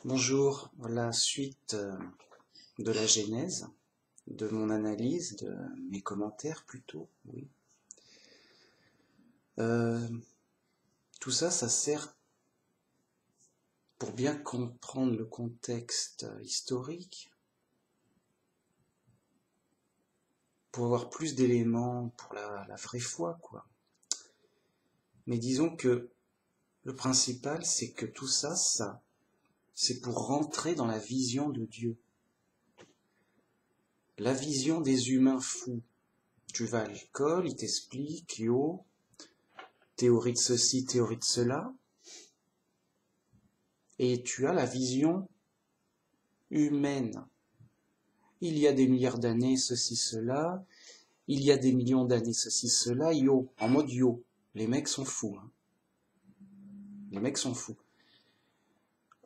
Bonjour, la suite de la Genèse, de mon analyse, de mes commentaires plutôt, oui. Tout ça, ça sert pour bien comprendre le contexte historique, pour avoir plus d'éléments pour la vraie foi, quoi. Mais disons que le principal, c'est que tout ça, c'est pour rentrer dans la vision de Dieu. La vision des humains fous. Tu vas à l'école, ils t'expliquent, yo, théorie de ceci, théorie de cela, et tu as la vision humaine. Il y a des milliards d'années, ceci, cela, il y a des millions d'années, ceci, cela, yo, en mode yo. Les mecs sont fous. Hein. Les mecs sont fous.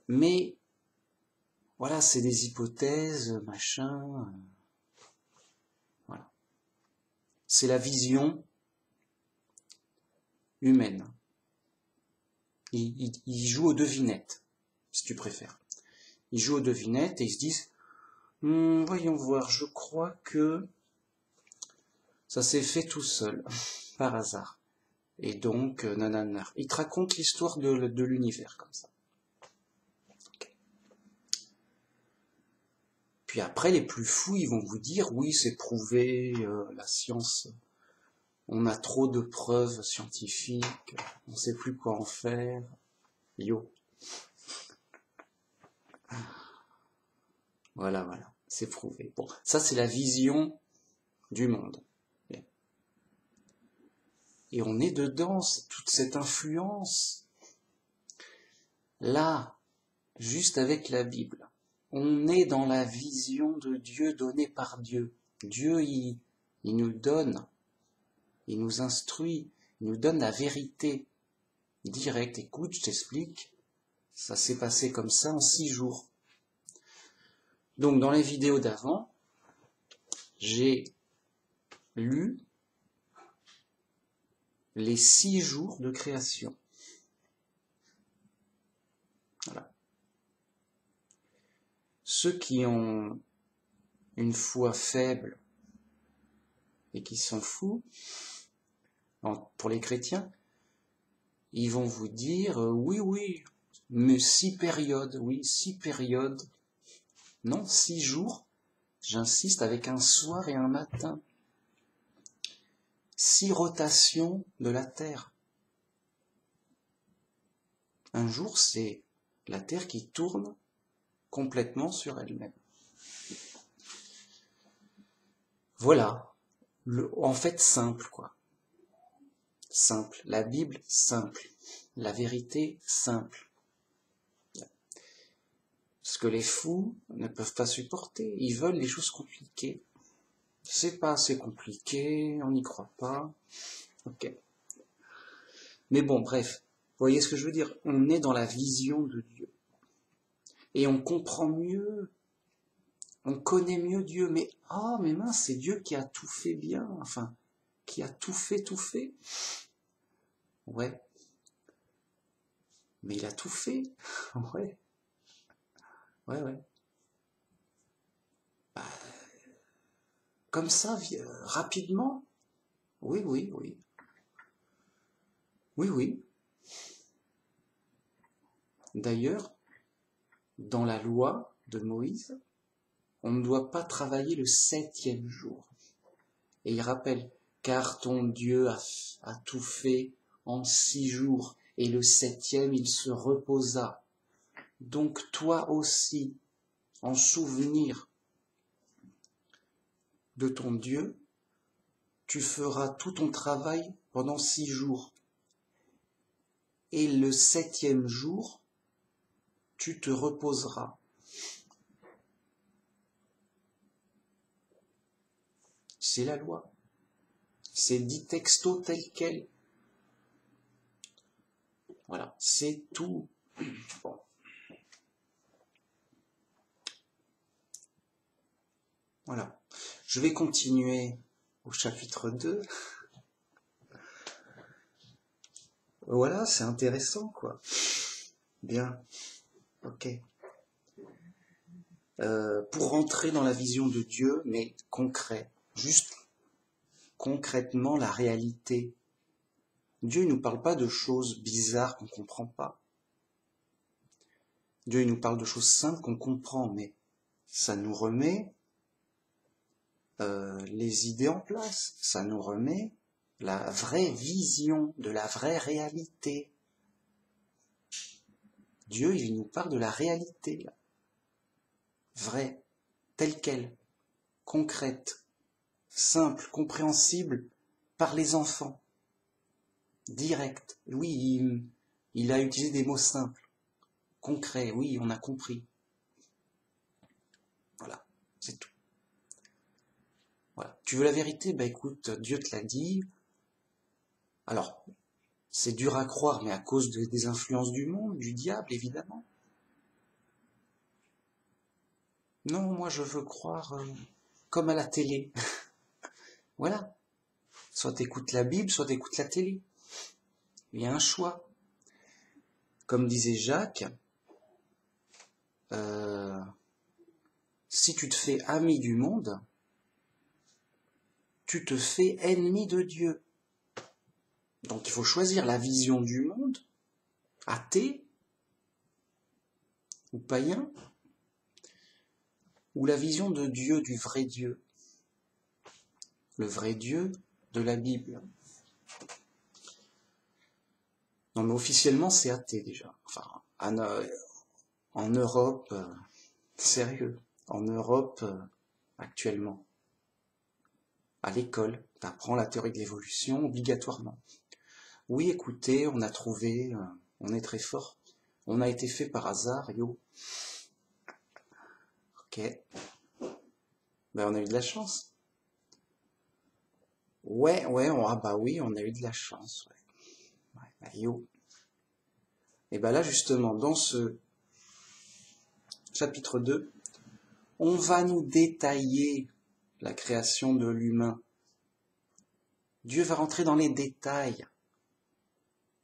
Mais, voilà, c'est des hypothèses, machin. Voilà. C'est la vision humaine. Ils jouent aux devinettes, si tu préfères. Ils jouent aux devinettes et ils se disent voyons voir, je crois que ça s'est fait tout seul, par hasard. Et donc, nanana. Ils te racontent l'histoire de l'univers, comme ça. Okay. Puis après, les plus fous, ils vont vous dire, oui, c'est prouvé, la science, on a trop de preuves scientifiques, on sait plus quoi en faire. Yo. Voilà, voilà, c'est prouvé. Bon, ça c'est la vision du monde. Et on est dedans, c'est toute cette influence. Là, juste avec la Bible, on est dans la vision de Dieu donnée par Dieu. Dieu, il nous donne, il nous instruit, il nous donne la vérité directe. Écoute, je t'explique, ça s'est passé comme ça en 6 jours. Donc dans les vidéos d'avant, j'ai lu les 6 jours de création. Voilà. Ceux qui ont une foi faible et qui sont fous, pour les chrétiens, ils vont vous dire oui, mais 6 périodes, oui, 6 périodes. Non, 6 jours, j'insiste, avec un soir et un matin. 6 rotations de la Terre. Un jour, c'est la Terre qui tourne complètement sur elle-même. Voilà. En fait, simple, quoi. Simple. La Bible, simple. La vérité, simple. Ce que les fous ne peuvent pas supporter. Ils veulent les choses compliquées. C'est pas assez compliqué, on n'y croit pas. Ok. Mais bon, bref. Vous voyez ce que je veux dire? On est dans la vision de Dieu. Et on comprend mieux. On connaît mieux Dieu. Mais, mais mince, c'est Dieu qui a tout fait bien. Enfin, qui a tout fait. Ouais. Mais il a tout fait. Ouais. Ouais. Bah, comme ça, rapidement. Oui. Oui. D'ailleurs, dans la loi de Moïse, on ne doit pas travailler le 7e jour. Et il rappelle, car ton Dieu a tout fait en 6 jours, et le 7e, il se reposa. Donc toi aussi, en souvenir de ton Dieu, tu feras tout ton travail pendant 6 jours. Et le 7e jour, tu te reposeras. C'est la loi. C'est dit texto tel quel. Voilà, c'est tout. Bon. Voilà. Je vais continuer au chapitre 2. Voilà, c'est intéressant, quoi. Bien. Ok. pour rentrer dans la vision de Dieu, mais concret, juste concrètement la réalité. Dieu ne nous parle pas de choses bizarres qu'on ne comprend pas. Dieu il nous parle de choses simples qu'on comprend, mais ça nous remet les idées en place, ça nous remet la vraie vision de la vraie réalité. Dieu, il nous parle de la réalité, là. Vraie, telle qu'elle, concrète, simple, compréhensible par les enfants, direct. Oui, il a utilisé des mots simples, concrets, oui, on a compris. Voilà, c'est tout. Voilà. Tu veux la vérité? Ben écoute, Dieu te l'a dit. Alors, c'est dur à croire, mais à cause des influences du monde, du diable, évidemment. Non, moi je veux croire comme à la télé. Voilà. Soit t'écoutes la Bible, soit t'écoutes la télé. Il y a un choix. Comme disait Jacques, si tu te fais ami du monde, tu te fais ennemi de Dieu. Donc il faut choisir la vision du monde, athée ou païen, ou la vision de Dieu, du vrai Dieu. Le vrai Dieu de la Bible. Non mais officiellement c'est athée déjà. Enfin, en Europe, sérieux, en Europe actuellement, à l'école, tu apprends la théorie de l'évolution obligatoirement. Oui, écoutez, on a trouvé, on est très fort, on a été fait par hasard, yo. Ok. Ben on a eu de la chance. Ouais, ah bah oui, on a eu de la chance. Ouais, bah, yo. Et ben là justement, dans ce chapitre 2, on va nous détailler la création de l'humain. Dieu va rentrer dans les détails.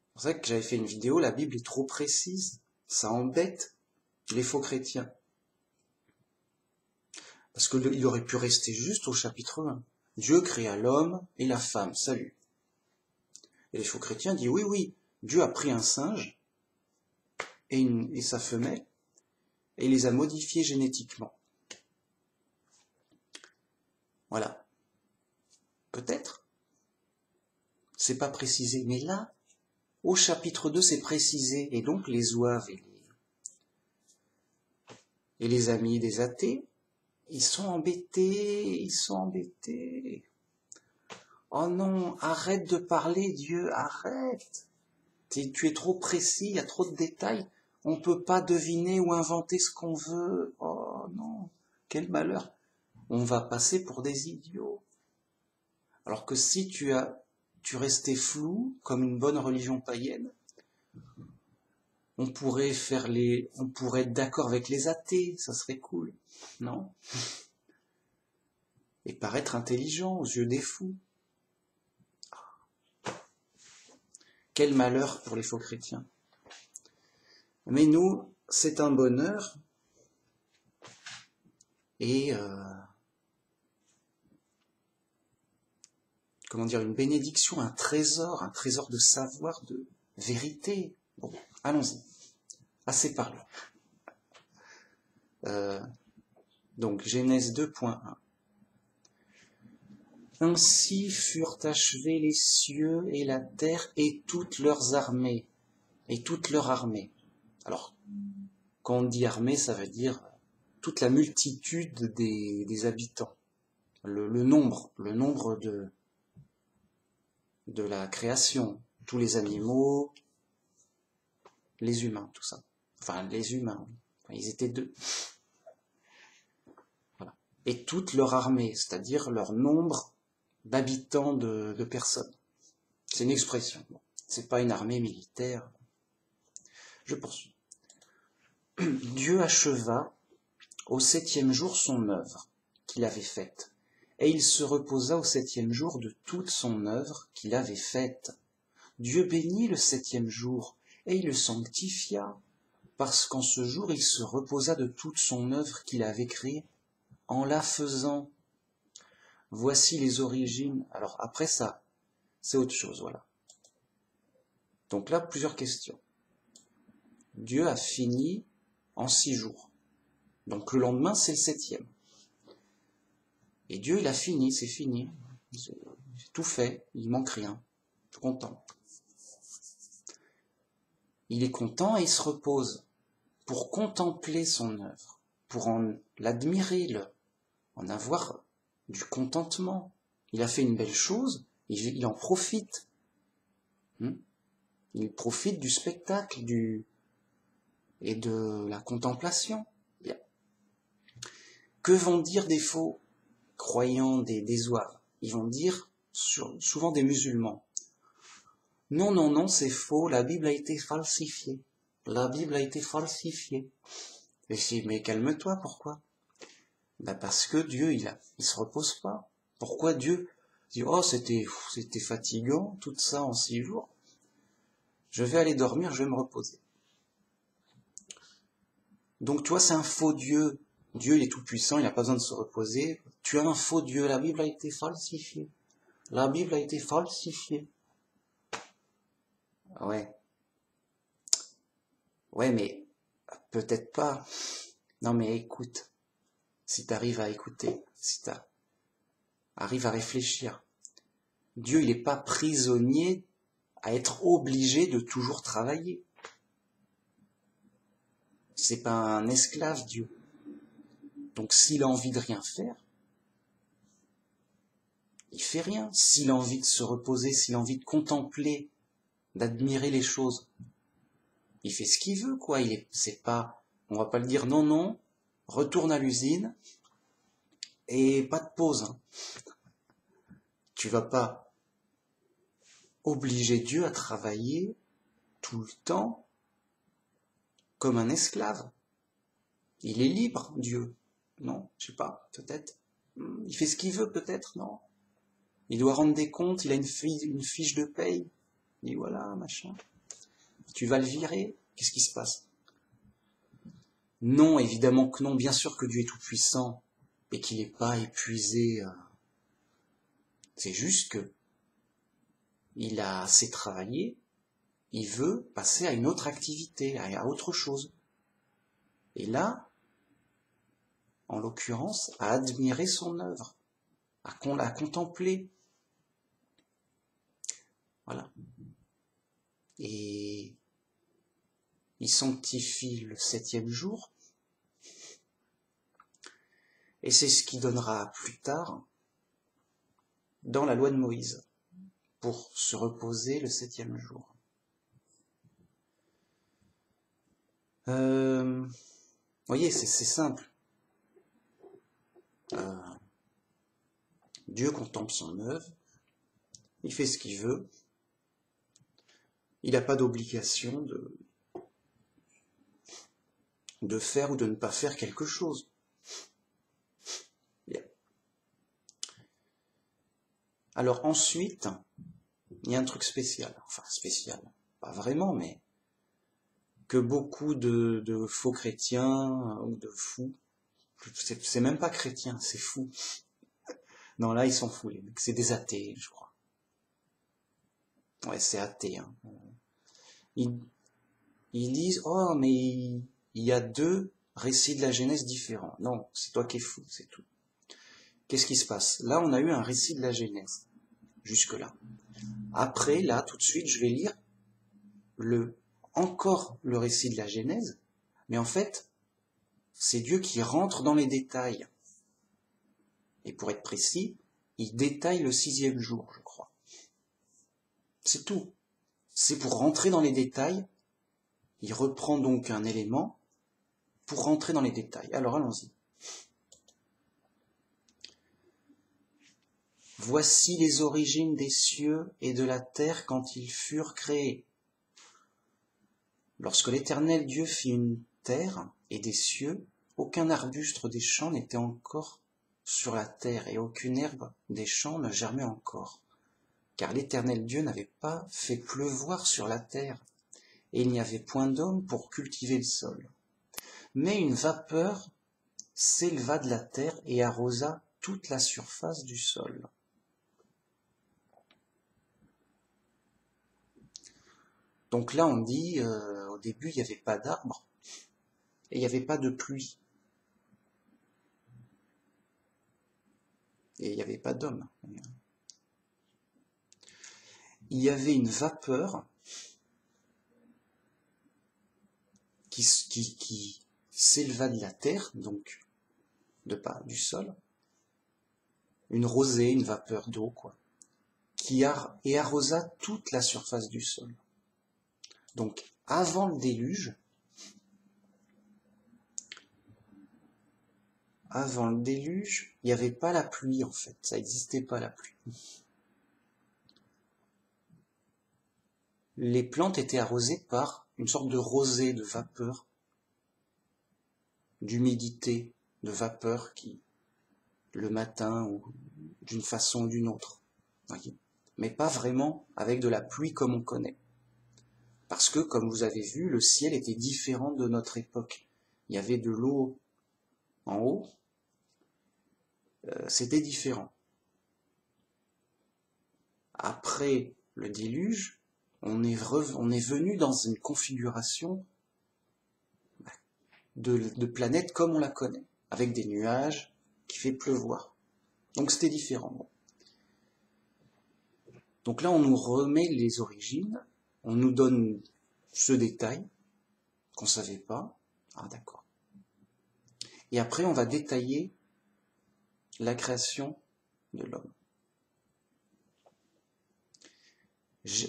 C'est pour ça que j'avais fait une vidéo, la Bible est trop précise, ça embête les faux chrétiens. Parce qu'il aurait pu rester juste au chapitre 1. Dieu créa l'homme et la femme, salut. Et les faux chrétiens disent oui, Dieu a pris un singe et sa femelle et les a modifiés génétiquement. Voilà. Peut-être. C'est pas précisé. Mais là, au chapitre 2, c'est précisé. Et donc, les zouaves et les amis des athées, ils sont embêtés. Oh non, arrête de parler, Dieu, arrête. Tu es trop précis, il y a trop de détails. On ne peut pas deviner ou inventer ce qu'on veut. Oh non, quel malheur. On va passer pour des idiots. Alors que si tu restais flou, comme une bonne religion païenne, on pourrait être d'accord avec les athées, ça serait cool, non? Et paraître intelligent aux yeux des fous. Quel malheur pour les faux chrétiens. Mais nous, c'est un bonheur et une bénédiction, un trésor de savoir, de vérité. Bon, allons-y. Assez parlé. Donc, Genèse 2.1. Ainsi furent achevés les cieux et la terre et toutes leurs armées. Alors, quand on dit armée, ça veut dire toute la multitude des habitants. Le nombre de la création, tous les animaux, les humains, tout ça. Enfin, les humains, enfin, ils étaient 2. Voilà. Et toute leur armée, c'est-à-dire leur nombre d'habitants de personnes. C'est une expression. Bon, c'est pas une armée militaire. Je poursuis. Dieu acheva au 7e jour son œuvre qu'il avait faite. Et il se reposa au 7e jour de toute son œuvre qu'il avait faite. Dieu bénit le 7e jour, et il le sanctifia, parce qu'en ce jour, il se reposa de toute son œuvre qu'il avait créée, en la faisant. Voici les origines. Alors après ça, c'est autre chose, voilà. Donc là, plusieurs questions. Dieu a fini en 6 jours. Donc le lendemain, c'est le 7e. Et Dieu, il a fini, c'est fini. C'est tout fait, il manque rien. Je suis content. Il est content et il se repose pour contempler son œuvre, pour l'admirer, en avoir du contentement. Il a fait une belle chose, il en profite. Il profite du spectacle et de la contemplation. Bien. Que vont dire des faux croyants, des ouaves? Ils vont dire, souvent des musulmans, non, non, non, c'est faux, la Bible a été falsifiée. La Bible a été falsifiée. Et je dis, mais calme-toi, pourquoi? Ben parce que Dieu, il se repose pas. Pourquoi Dieu dit, oh, c'était fatigant, tout ça en 6 jours. Je vais aller dormir, je vais me reposer. Donc, tu vois, c'est un faux Dieu. Dieu, il est tout puissant, il n'a pas besoin de se reposer. Tu as un faux Dieu, la Bible a été falsifiée. La Bible a été falsifiée. Ouais. Ouais, mais peut-être pas. Non, mais écoute. Si tu arrives à écouter, si tu arrives à réfléchir. Dieu, il n'est pas prisonnier à être obligé de toujours travailler. C'est pas un esclave, Dieu. Donc s'il a envie de rien faire, il fait rien. S'il a envie de se reposer, s'il a envie de contempler, d'admirer les choses, il fait ce qu'il veut, quoi. C'est pas, on va pas le dire non, non, retourne à l'usine et pas de pause. Hein. Tu vas pas obliger Dieu à travailler tout le temps comme un esclave. Il est libre, Dieu. Non, je sais pas, peut-être. Il fait ce qu'il veut, peut-être, non. Il doit rendre des comptes, il a une fiche de paye. Il dit voilà, machin. Tu vas le virer, qu'est-ce qui se passe? Non, évidemment que non, bien sûr que Dieu est tout puissant et qu'il n'est pas épuisé. C'est juste que il a assez travaillé, il veut passer à une autre activité, à autre chose. Et là, en l'occurrence, à admirer son œuvre, à contempler. Voilà. Et il sanctifie le 7e jour. Et c'est ce qui donnera plus tard dans la loi de Moïse, pour se reposer le 7e jour. Vous voyez, c'est simple. Dieu contemple son œuvre, il fait ce qu'il veut, il n'a pas d'obligation de faire ou de ne pas faire quelque chose. Bien. Alors ensuite, il y a un truc spécial, enfin spécial, pas vraiment, mais que beaucoup de faux chrétiens ou de fous, c'est même pas chrétien, c'est fou. Non, là, ils sont fous, les mecs. C'est des athées, je crois. Ouais, c'est athée. Hein. Ils disent, oh, mais il y a 2 récits de la Genèse différents. Non, c'est toi qui es fou, c'est tout. Qu'est-ce qui se passe? Là, on a eu un récit de la Genèse. Jusque-là. Après, là, tout de suite, je vais lire encore le récit de la Genèse. Mais en fait, c'est Dieu qui rentre dans les détails. Et pour être précis, il détaille le 6e jour, je crois. C'est tout. C'est pour rentrer dans les détails. Il reprend donc un élément pour rentrer dans les détails. Alors allons-y. Voici les origines des cieux et de la terre quand ils furent créés. Lorsque l'Éternel Dieu fit une terre et des cieux, aucun arbuste des champs n'était encore sur la terre et aucune herbe des champs ne germait encore, car l'Éternel Dieu n'avait pas fait pleuvoir sur la terre, et il n'y avait point d'homme pour cultiver le sol. Mais une vapeur s'éleva de la terre et arrosa toute la surface du sol. Donc là, on dit, au début, il n'y avait pas d'arbres et il n'y avait pas de pluie. Et il n'y avait pas d'homme. Il y avait une vapeur qui s'éleva de la terre, donc du sol, une rosée, une vapeur d'eau, quoi, et arrosa toute la surface du sol. Donc, avant le déluge, il n'y avait pas la pluie, en fait. Ça n'existait pas, la pluie. Les plantes étaient arrosées par une sorte de rosée de vapeur, d'humidité, de vapeur qui, le matin, ou d'une façon ou d'une autre. Voyez. Mais pas vraiment avec de la pluie comme on connaît. Parce que, comme vous avez vu, le ciel était différent de notre époque. Il y avait de l'eau en haut, c'était différent. Après le déluge, on est venu dans une configuration de planète comme on la connaît, avec des nuages qui fait pleuvoir. Donc c'était différent. Donc là, on nous remet les origines, on nous donne ce détail qu'on ne savait pas. Ah d'accord. Et après, on va détailler la création de l'homme.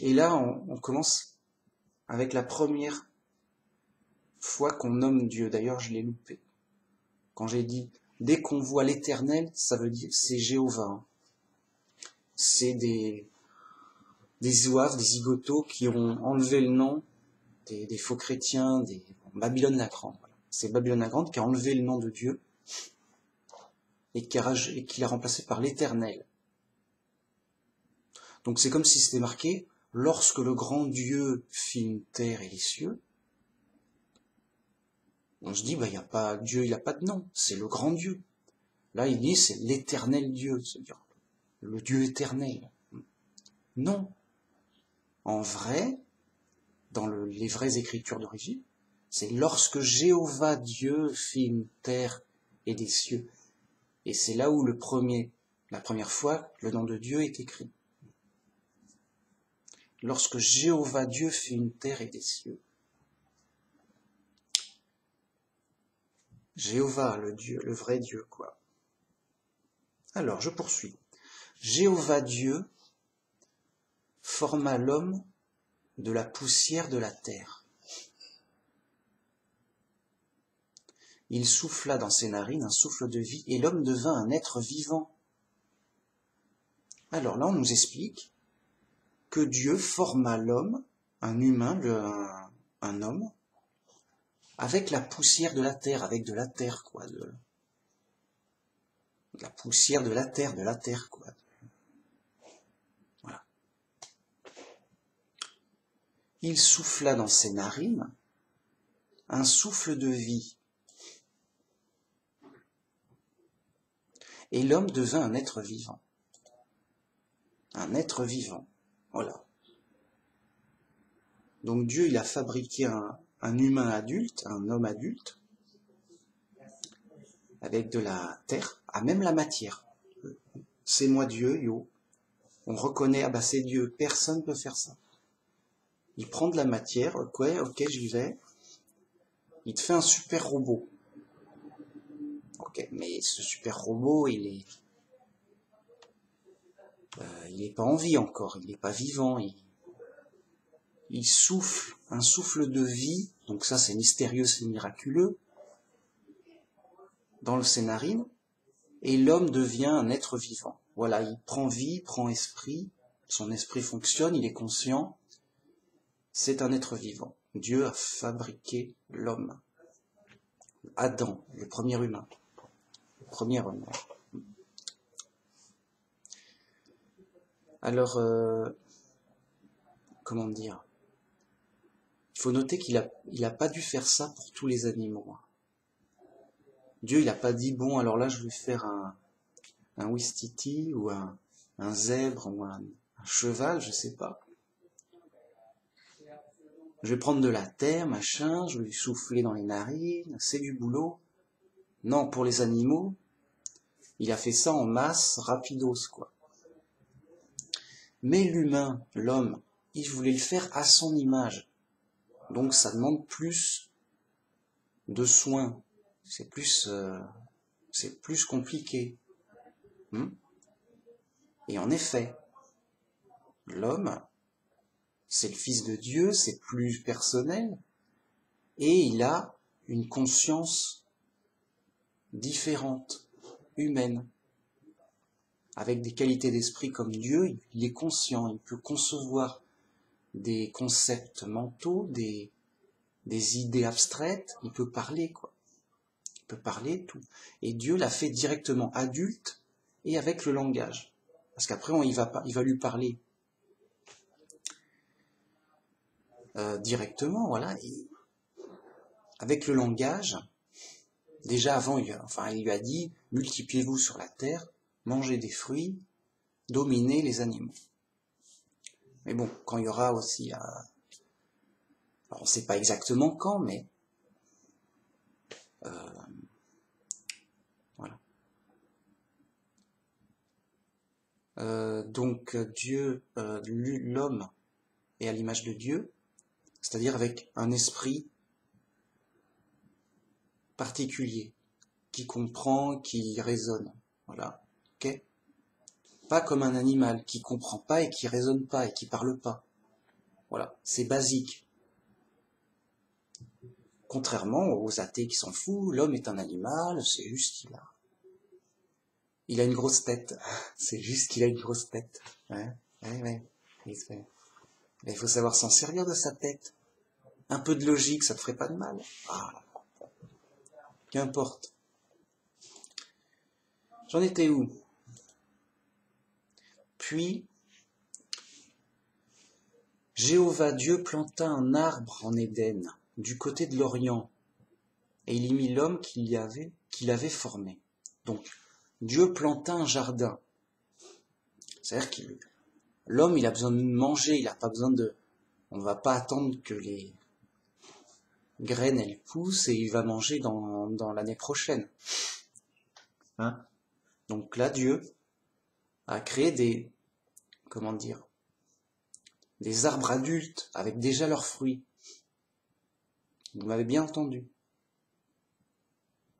Et là, on commence avec la première fois qu'on nomme Dieu. D'ailleurs, je l'ai loupé. Quand j'ai dit, dès qu'on voit l'Éternel, ça veut dire, c'est Jéhovah. C'est des zouaves, des zigotos qui ont enlevé le nom des faux chrétiens, Babylone la Grande. Voilà. C'est Babylone la Grande qui a enlevé le nom de Dieu et qui l'a remplacé par l'Éternel. Donc c'est comme si c'était marqué, lorsque le grand Dieu fit une terre et les cieux, on se dit, Dieu, il n'a pas de nom, c'est le grand Dieu. Là, il dit, c'est l'éternel Dieu, c'est-à-dire le Dieu éternel. Non. En vrai, dans les vraies écritures d'origine, c'est lorsque Jéhovah Dieu fit une terre et des cieux. Et c'est là où la première fois, le nom de Dieu est écrit. Lorsque Jéhovah Dieu fit une terre et des cieux. Jéhovah, le Dieu, le vrai Dieu, quoi. Alors, je poursuis. Jéhovah Dieu forma l'homme de la poussière de la terre. Il souffla dans ses narines un souffle de vie, et l'homme devint un être vivant. Alors là, on nous explique que Dieu forma l'homme, un humain, un homme, avec la poussière de la terre, avec de la terre, quoi, de la poussière de la terre, quoi. Voilà. Il souffla dans ses narines un souffle de vie. Et l'homme devint un être vivant. Un être vivant. Voilà. Donc Dieu, il a fabriqué un humain adulte, un homme adulte, avec de la terre, même la matière. C'est moi Dieu, yo. On reconnaît, c'est Dieu, personne ne peut faire ça. Il prend de la matière, ok, j'y vais. Il te fait un super robot. Ok, mais ce super robot, il est pas en vie encore, il n'est pas vivant, il souffle, un souffle de vie, donc ça c'est mystérieux, c'est miraculeux, dans ses narines, et l'homme devient un être vivant. Voilà, il prend vie, prend esprit, son esprit fonctionne, il est conscient, c'est un être vivant. Dieu a fabriqué l'homme. Adam, le premier humain. Le premier homme. Alors, comment dire ? Il faut noter qu'il a pas dû faire ça pour tous les animaux. Dieu, il n'a pas dit, bon, alors là, je vais faire un ouistiti ou un zèbre ou un cheval, je sais pas. Je vais prendre de la terre, machin, je vais lui souffler dans les narines, c'est du boulot. Non, pour les animaux, il a fait ça en masse, rapidos, quoi. Mais l'humain, l'homme, il voulait le faire à son image. Donc ça demande plus de soins. C'est plus compliqué. Et en effet, l'homme, c'est le Fils de Dieu, c'est plus personnel, et il a une conscience différente, humaine. Avec des qualités d'esprit comme Dieu, il est conscient, il peut concevoir des concepts mentaux, des idées abstraites, il peut parler, quoi. Il peut parler, tout. Et Dieu l'a fait directement adulte et avec le langage. Parce qu'après, il va lui parler directement, voilà. Et avec le langage, déjà avant, il lui a dit, multipliez-vous sur la terre, mangez des fruits, dominez les animaux. Mais bon, quand il y aura aussi... alors on ne sait pas exactement quand, mais... voilà. Donc Dieu, l'homme est à l'image de Dieu, c'est-à-dire avec un esprit particulier, qui comprend, qui raisonne. Voilà. Ok ? Pas comme un animal qui comprend pas et qui raisonne pas et qui parle pas. Voilà, c'est basique. Contrairement aux athées qui s'en foutent, l'homme est un animal, c'est juste il a une grosse tête. C'est juste qu'il a une grosse tête. Ouais. Mais il faut savoir s'en servir de sa tête. Un peu de logique, ça te ferait pas de mal. Qu'importe. J'en étais où ? Puis, Jéhovah Dieu planta un arbre en Éden, du côté de l'Orient, et il y mit l'homme qu'il avait formé. Donc, Dieu planta un jardin. C'est-à-dire que l'homme, il a besoin de manger, il n'a pas besoin de... On ne va pas attendre que les graines, elles poussent et il va manger dans l'année prochaine. Donc là, Dieu a créé des arbres adultes avec déjà leurs fruits. Vous m'avez bien entendu.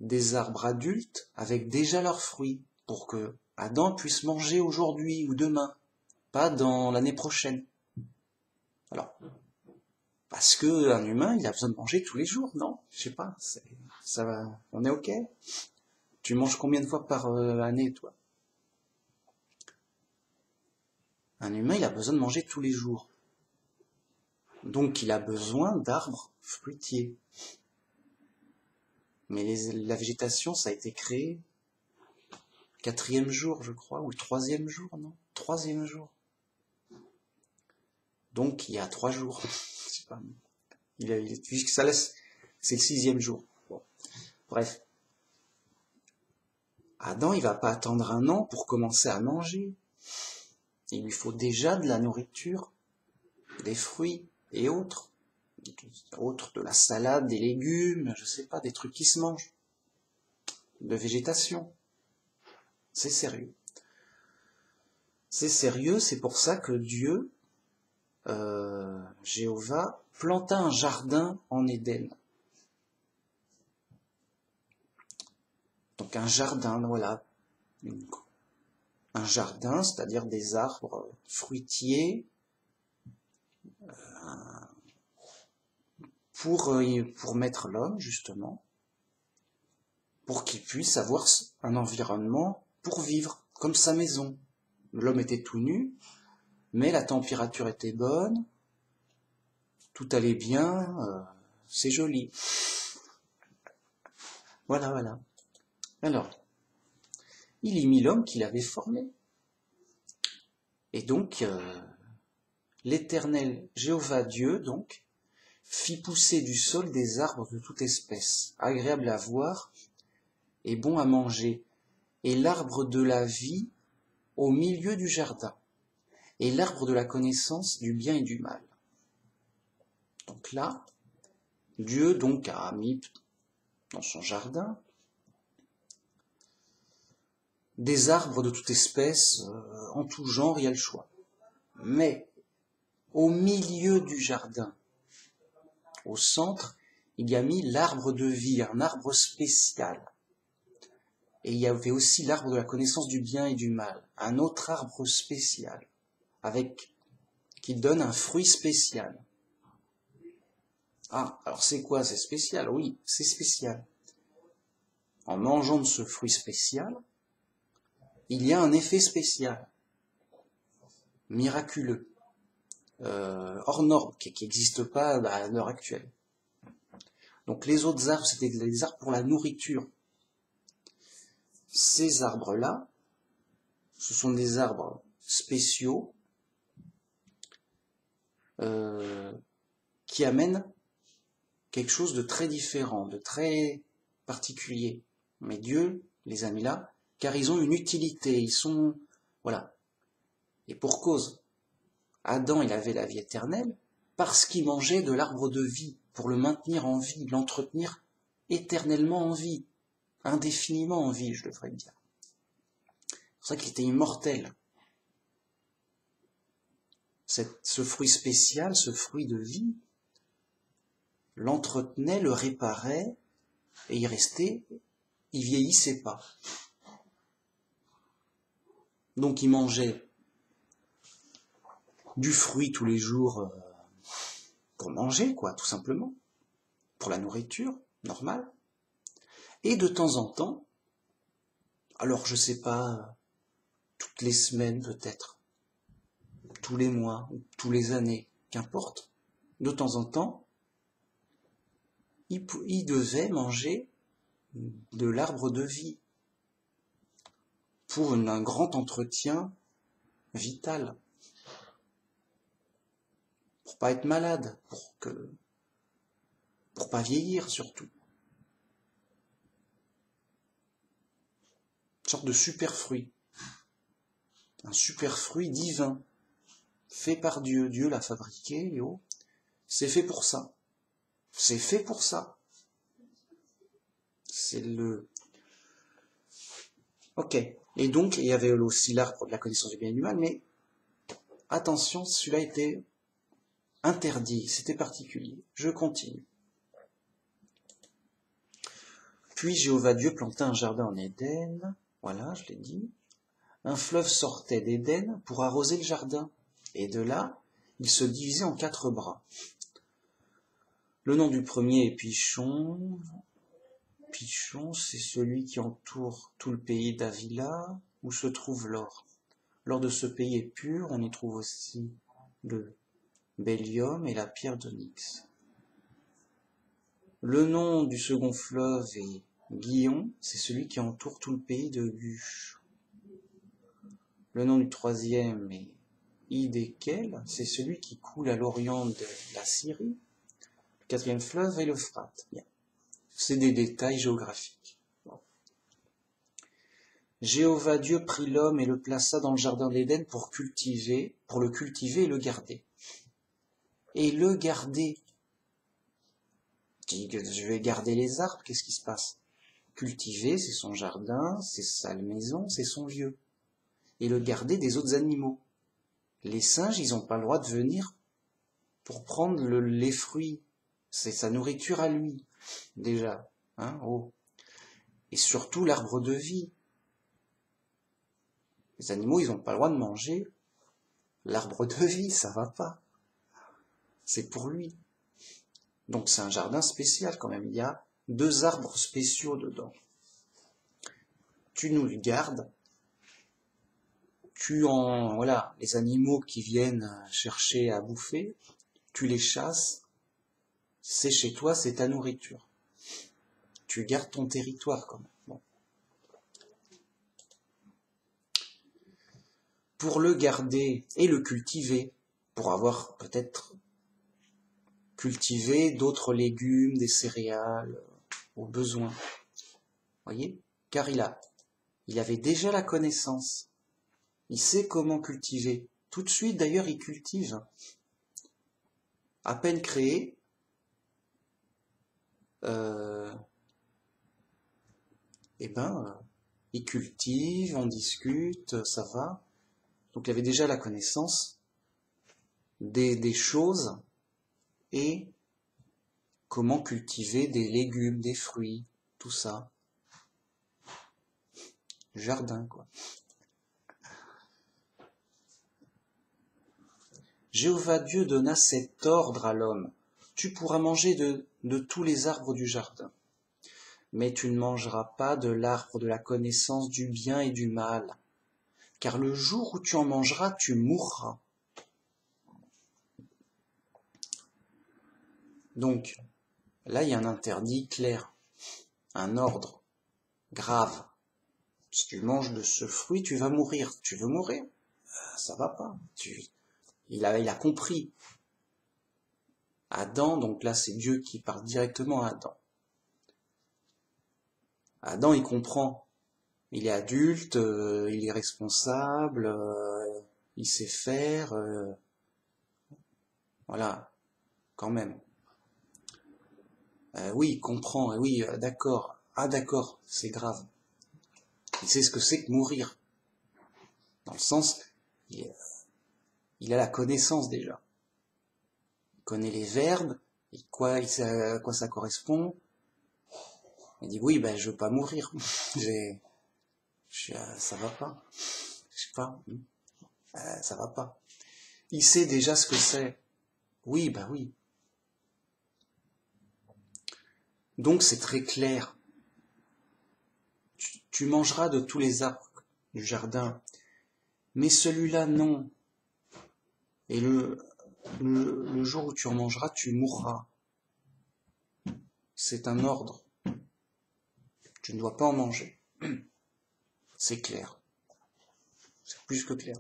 Des arbres adultes avec déjà leurs fruits pour que Adam puisse manger aujourd'hui ou demain, pas dans l'année prochaine. Alors, parce que un humain, il a besoin de manger tous les jours, non ? Je sais pas, ça va, on est ok ? Tu manges combien de fois par année, toi ? Un humain, il a besoin de manger tous les jours. Donc, il a besoin d'arbres fruitiers. Mais la végétation, ça a été créé 4e jour, je crois, ou le 3e jour, non ? 3e jour. Donc, il y a 3 jours. Je sais pas. Puisque ça laisse, c'est le 6e jour. Bon. Bref. Adam, il va pas attendre un an pour commencer à manger. Il lui faut déjà de la nourriture, des fruits et autres, de la salade, des légumes, je sais pas, des trucs qui se mangent, de végétation. C'est sérieux. C'est sérieux, c'est pour ça que Dieu, Jéhovah, planta un jardin en Éden. Donc un jardin, voilà. Un jardin, c'est-à-dire des arbres fruitiers, pour mettre l'homme, justement, pour qu'il puisse avoir un environnement pour vivre, comme sa maison. L'homme était tout nu, mais la température était bonne, tout allait bien, c'est joli. Voilà. Alors, il y mit l'homme qu'il avait formé. Et donc, l'Éternel Jéhovah Dieu, donc, fit pousser du sol des arbres de toute espèce, agréables à voir et bons à manger, et l'arbre de la vie au milieu du jardin, et l'arbre de la connaissance du bien et du mal. Donc là, Dieu donc a mis dans son jardin des arbres de toute espèce, en tout genre, il y a le choix. Mais au milieu du jardin, au centre, il y a mis l'arbre de vie, un arbre spécial. Et il y avait aussi l'arbre de la connaissance du bien et du mal, un autre arbre spécial, qui donne un fruit spécial. Ah, alors c'est quoi? C'est spécial? Oui, c'est spécial. En mangeant de ce fruit spécial, il y a un effet spécial, miraculeux, hors norme, qui n'existe pas à l'heure actuelle. Donc les autres arbres, c'était des arbres pour la nourriture. Ces arbres-là, ce sont des arbres spéciaux qui amènent quelque chose de très différent, de très particulier. Mais Dieu les a mis là, car ils ont une utilité, ils sont... Voilà. Et pour cause, Adam, il avait la vie éternelle, parce qu'il mangeait de l'arbre de vie, pour le maintenir en vie, l'entretenir éternellement en vie, indéfiniment en vie, je devrais dire. C'est pour ça qu'il était immortel. Ce fruit spécial, ce fruit de vie, l'entretenait, le réparait, et il restait, il vieillissait pas. Donc il mangeait du fruit tous les jours pour manger, quoi, tout simplement, pour la nourriture normale. Et de temps en temps, alors je sais pas, toutes les semaines peut-être, tous les mois, ou tous les années, qu'importe, de temps en temps, il devait manger de l'arbre de vie pour un grand entretien vital, pour pas être malade, pour pas vieillir surtout. Une sorte de super fruit, un super fruit divin, fait par Dieu. Dieu l'a fabriqué, c'est fait pour ça. C'est fait pour ça. C'est le... Ok. Et donc, il y avait aussi l'arbre de la connaissance du bien et du mal, mais attention, celui-là était interdit, c'était particulier. Je continue. Puis Jéhovah Dieu planta un jardin en Éden, voilà, je l'ai dit. Un fleuve sortait d'Éden pour arroser le jardin, et de là, il se divisait en 4 bras. Le nom du premier est Pichon. Pichon, c'est celui qui entoure tout le pays d'Avila, où se trouve l'or. L'or de ce pays est pur, on y trouve aussi le bélium et la pierre d'onyx. Le nom du second fleuve est Guion, c'est celui qui entoure tout le pays de Gush. Le nom du troisième est Hidékel, c'est celui qui coule à l'orient de la Syrie. Le quatrième fleuve est l'Euphrate. Bien. C'est des détails géographiques. Bon. Jéhovah Dieu prit l'homme et le plaça dans le jardin d'Éden pour le cultiver et le garder. Et le garder. Je vais garder les arbres, qu'est-ce qui se passe? Cultiver, c'est son jardin, c'est sa maison, c'est son lieu. Et le garder des autres animaux. Les singes, ils n'ont pas le droit de venir pour prendre les fruits. C'est sa nourriture à lui, déjà. Hein, oh. Et surtout l'arbre de vie. Les animaux, ils n'ont pas le droit de manger l'arbre de vie, ça va pas. C'est pour lui. Donc c'est un jardin spécial quand même. Il y a 2 arbres spéciaux dedans. Tu nous le gardes. Voilà, les animaux qui viennent chercher à bouffer, tu les chasses. C'est chez toi, c'est ta nourriture. Tu gardes ton territoire quand même. Bon. Pour le garder et le cultiver, pour avoir peut-être cultiver d'autres légumes, des céréales, au besoin. Voyez? Car il avait déjà la connaissance. Il sait comment cultiver. Tout de suite, d'ailleurs, il cultive. À peine créé, il cultive, on discute, ça va. Donc il avait déjà la connaissance des choses et comment cultiver des légumes, des fruits, tout ça. Jardin, quoi. Jéhovah Dieu donna cet ordre à l'homme. Tu pourras manger de tous les arbres du jardin, mais tu ne mangeras pas de l'arbre de la connaissance du bien et du mal, car le jour où tu en mangeras, tu mourras. Donc, là, il y a un interdit clair, un ordre grave. Si tu manges de ce fruit, tu vas mourir. Tu veux mourir? Ça va pas. Il a compris. Adam, donc là, c'est Dieu qui parle directement à Adam. Adam, il comprend. Il est adulte, il est responsable, il sait faire. Voilà, quand même. Oui, il comprend. Oui, d'accord. Ah, d'accord, c'est grave. Il sait ce que c'est que mourir. Dans le sens, il a la connaissance déjà. Il connaît les verbes, et il sait à quoi ça correspond. Il dit oui, ben je veux pas mourir. Ça va pas. Je sais pas. Ça va pas. Il sait déjà ce que c'est. Oui, ben oui. Donc c'est très clair. Tu mangeras de tous les arbres du jardin, mais celui-là non. Et le jour où tu en mangeras, tu mourras. C'est un ordre. Tu ne dois pas en manger. C'est clair. C'est plus que clair.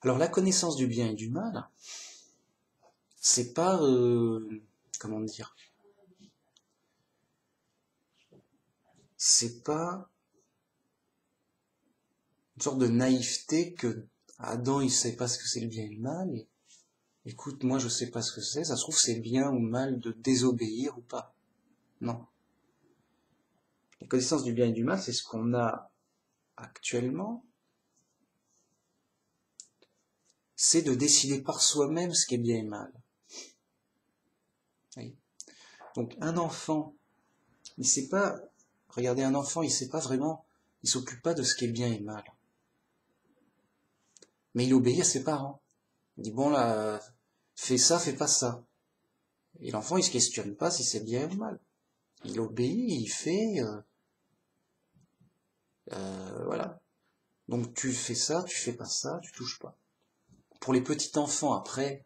Alors la connaissance du bien et du mal, c'est pas... comment dire? C'est pas une sorte de naïveté que Adam il sait pas ce que c'est le bien et le mal. Et, écoute, moi je sais pas ce que c'est, ça se trouve c'est bien ou mal de désobéir ou pas. Non. La connaissance du bien et du mal, c'est ce qu'on a actuellement. C'est de décider par soi-même ce qui est bien et mal. Oui. Donc un enfant, il sait pas, regardez un enfant, il sait pas vraiment, il s'occupe pas de ce qui est bien et mal. Mais il obéit à ses parents. Il dit bon là, fais ça, fais pas ça. Et l'enfant il se questionne pas si c'est bien ou mal. Il obéit, il fait, voilà. Donc tu fais ça, tu fais pas ça, tu touches pas. Pour les petits enfants après,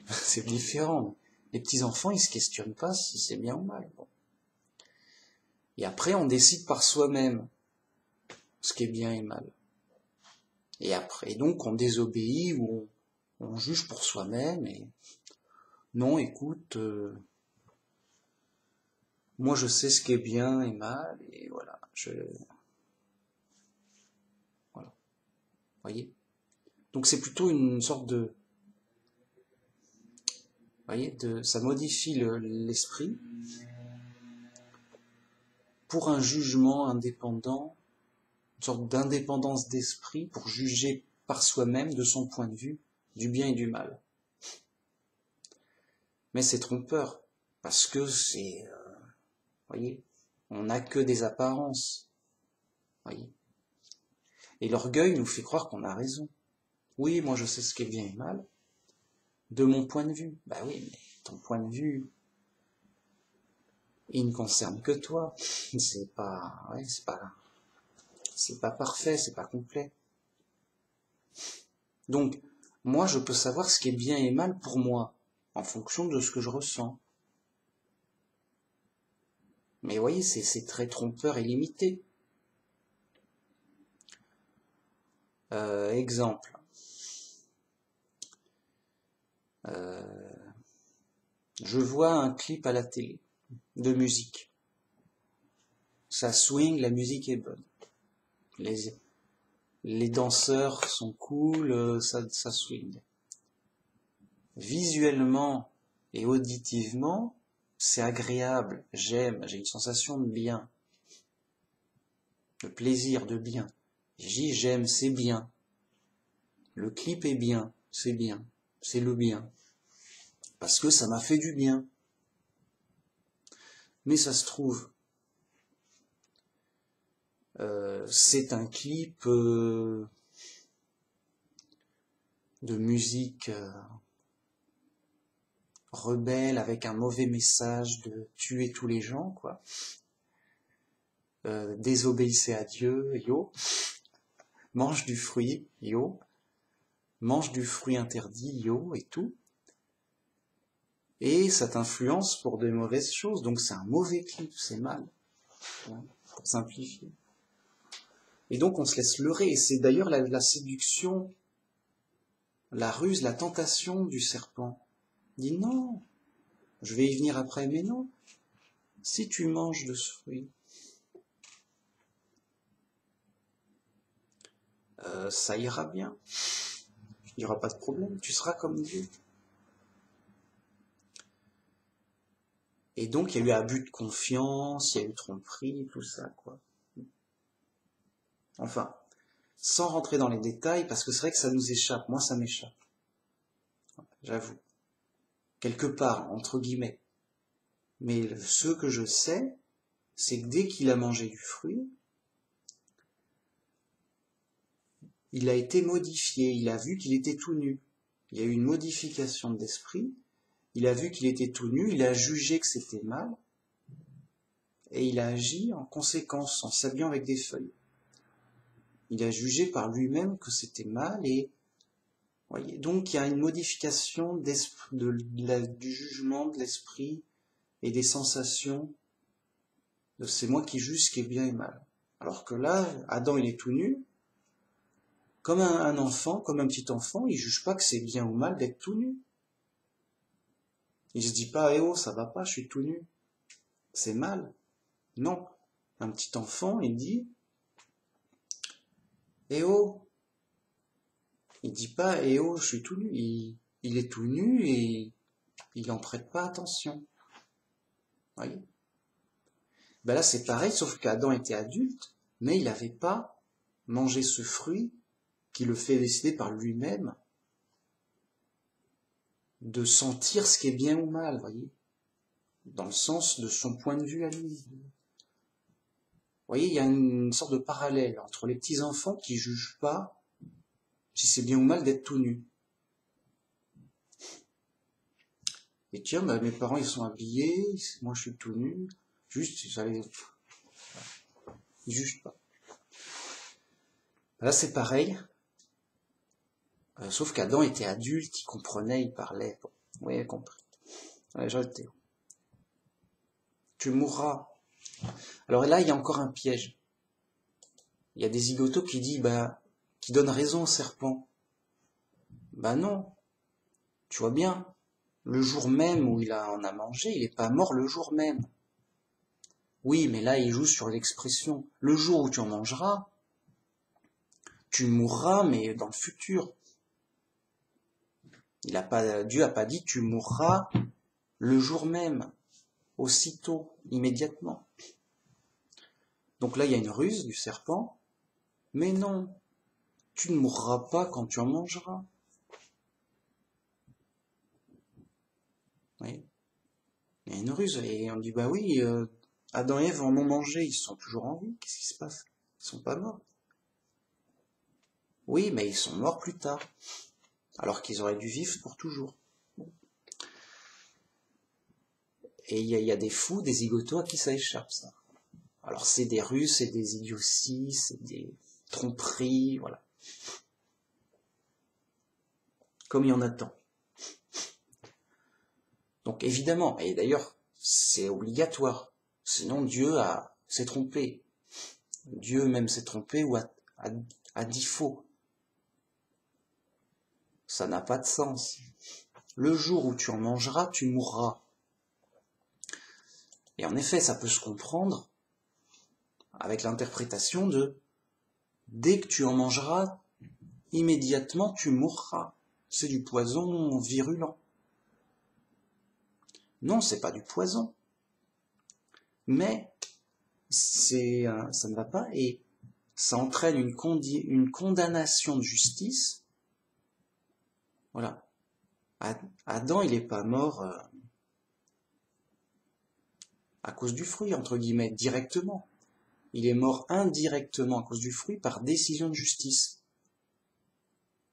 c'est différent. Les petits enfants ils se questionnent pas si c'est bien ou mal. Bon. Et après on décide par soi-même ce qui est bien et mal. Et après donc on désobéit ou on juge pour soi-même et non écoute, moi je sais ce qui est bien et mal et voilà, voilà, voyez. Donc c'est plutôt une sorte de, voyez, ça modifie l'esprit pour un jugement indépendant, une sorte d'indépendance d'esprit pour juger par soi-même de son point de vue du bien et du mal. Mais c'est trompeur parce que c'est, voyez, on n'a que des apparences, voyez. Et l'orgueil nous fait croire qu'on a raison. Oui, moi je sais ce qui est bien et mal, de mon point de vue. Bah oui, mais ton point de vue, il ne concerne que toi. C'est pas, ouais, c'est pas parfait, c'est pas complet. Donc, moi je peux savoir ce qui est bien et mal pour moi, en fonction de ce que je ressens. Mais vous voyez, c'est très trompeur et limité. Exemple. Je vois un clip à la télé de musique. Ça swing, la musique est bonne. Les danseurs sont cool, ça swing. Visuellement et auditivement, c'est agréable, j'aime, j'ai une sensation de bien, de plaisir, de bien. Je dis j'aime, c'est bien. Le clip est bien, c'est le bien. Parce que ça m'a fait du bien. Mais ça se trouve, c'est un clip de musique rebelle avec un mauvais message de tuer tous les gens, quoi. Désobéissez à Dieu, yo. Mange du fruit, yo. Mange du fruit interdit, yo, et tout. Et ça t'influence pour des mauvaises choses, donc c'est un mauvais clip, c'est mal, hein, pour simplifier. Et donc on se laisse leurrer, et c'est d'ailleurs la séduction, la ruse, la tentation du serpent. Il dit non, je vais y venir après, mais non, si tu manges de ce fruit, ça ira bien, il n'y aura pas de problème, tu seras comme Dieu. Et donc il y a eu abus de confiance, il y a eu tromperie, tout ça, quoi. Enfin, sans rentrer dans les détails, parce que c'est vrai que ça nous échappe, moi ça m'échappe, j'avoue, quelque part, entre guillemets. Mais ce que je sais, c'est que dès qu'il a mangé du fruit, il a été modifié, il a vu qu'il était tout nu. Il y a eu une modification d'esprit, il a vu qu'il était tout nu, il a jugé que c'était mal, et il a agi en conséquence, en s'habillant avec des feuilles. Il a jugé par lui-même que c'était mal, et voyez, donc il y a une modification du jugement de l'esprit et des sensations de c'est moi qui juge ce qui est bien et mal. Alors que là, Adam il est tout nu, comme un enfant, comme un petit enfant, il juge pas que c'est bien ou mal d'être tout nu. Il se dit pas, eh oh, ça va pas, je suis tout nu. C'est mal. Non. Un petit enfant, il dit, eh oh. Il dit pas, eh oh, je suis tout nu. Il est tout nu et il n'en prête pas attention. Voyez? Ben là, c'est pareil, sauf qu'Adam était adulte, mais il n'avait pas mangé ce fruit qui le fait décider par lui-même de sentir ce qui est bien ou mal, voyez, dans le sens de son point de vue à lui. Vous voyez, il y a une sorte de parallèle entre les petits-enfants qui jugent pas si c'est bien ou mal d'être tout nu. Et tiens, bah, mes parents ils sont habillés, moi je suis tout nu, juste, ils jugent pas. Là c'est pareil, sauf qu'Adam était adulte, il comprenait, il parlait. Bon, oui, compris. Ouais, j'arrête. Tu mourras. Alors là, il y a encore un piège. Il y a des zigotos qui disent, qui donnent raison au serpent. Bah non, tu vois bien, le jour même où il en a mangé, il n'est pas mort le jour même. Oui, mais là, il joue sur l'expression. Le jour où tu en mangeras, tu mourras, mais dans le futur. Dieu a pas dit tu mourras le jour même, aussitôt, immédiatement. Donc là, il y a une ruse du serpent. Mais non, tu ne mourras pas quand tu en mangeras. Oui. Il y a une ruse, et on dit, bah oui, Adam et Ève en ont mangé, ils sont toujours en vie, qu'est-ce qui se passe? Ils sont pas morts. Oui, mais ils sont morts plus tard, alors qu'ils auraient dû vivre pour toujours. Et il y a des fous, des zigotos à qui ça échappe, ça. Alors c'est des ruses, c'est des idioties, c'est des tromperies, voilà. Comme il y en a tant. Donc évidemment, et d'ailleurs, c'est obligatoire. Sinon Dieu s'est trompé. Dieu même s'est trompé ou a dit faux. Ça n'a pas de sens. Le jour où tu en mangeras, tu mourras. Et en effet, ça peut se comprendre avec l'interprétation de dès que tu en mangeras, immédiatement tu mourras. C'est du poison virulent. Non, c'est pas du poison. Mais ça ne va pas et ça entraîne une condamnation de justice. Voilà. Adam, il n'est pas mort à cause du fruit, entre guillemets, directement. Il est mort indirectement à cause du fruit par décision de justice.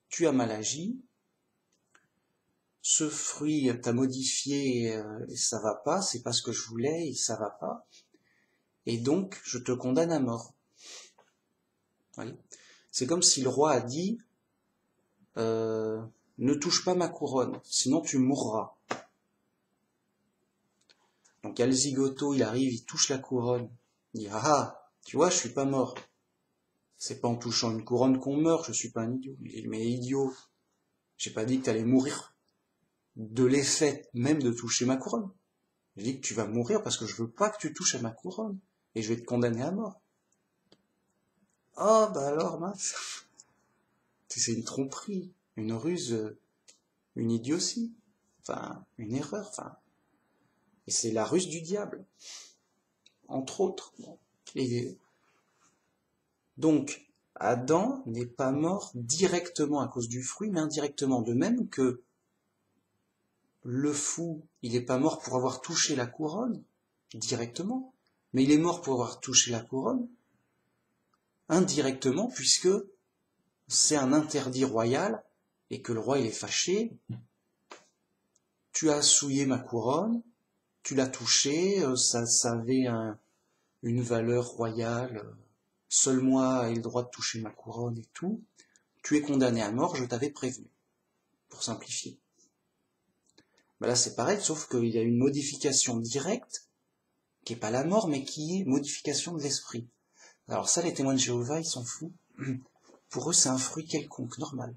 Tu as mal agi, ce fruit t'a modifié et ça va pas, c'est pas ce que je voulais et ça va pas. Et donc, je te condamne à mort. Oui. C'est comme si le roi a dit ne touche pas ma couronne, sinon tu mourras. Donc il y a le zigoto, il arrive, il touche la couronne. Il dit ah, tu vois, je suis pas mort. C'est pas en touchant une couronne qu'on meurt, je suis pas un idiot. Il dit mais idiot, j'ai pas dit que t'allais mourir de l'effet même de toucher ma couronne. J'ai dit que tu vas mourir parce que je veux pas que tu touches à ma couronne et je vais te condamner à mort. Oh bah alors mince. C'est une tromperie, une ruse, une idiotie, enfin une erreur, enfin. Et c'est la ruse du diable, entre autres. Et donc, Adam n'est pas mort directement à cause du fruit, mais indirectement. De même que le fou, il n'est pas mort pour avoir touché la couronne, directement, mais il est mort pour avoir touché la couronne, indirectement, puisque c'est un interdit royal, et que le roi il est fâché. Tu as souillé ma couronne, tu l'as touché, ça avait une valeur royale, seul moi ai le droit de toucher ma couronne et tout. Tu es condamné à mort, je t'avais prévenu, pour simplifier. Ben là c'est pareil, sauf qu'il y a une modification directe, qui n'est pas la mort, mais qui est modification de l'esprit. Alors ça, les témoins de Jéhovah, ils s'en foutent. Pour eux, c'est un fruit quelconque, normal.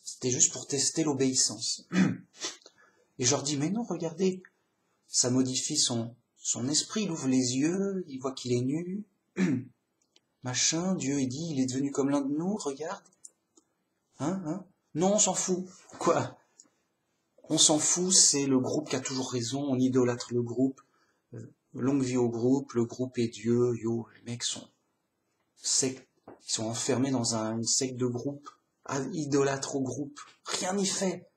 C'était juste pour tester l'obéissance. Et je leur dis, mais non, regardez, ça modifie son esprit, il ouvre les yeux, il voit qu'il est nu, machin, Dieu, il dit, il est devenu comme l'un de nous, regarde. Hein? Non, on s'en fout. Quoi? On s'en fout, c'est le groupe qui a toujours raison, on idolâtre le groupe. Longue vie au groupe, le groupe est Dieu, yo, les mecs ils sont enfermés dans une secte de groupe, idolâtres au groupe, rien n'y fait.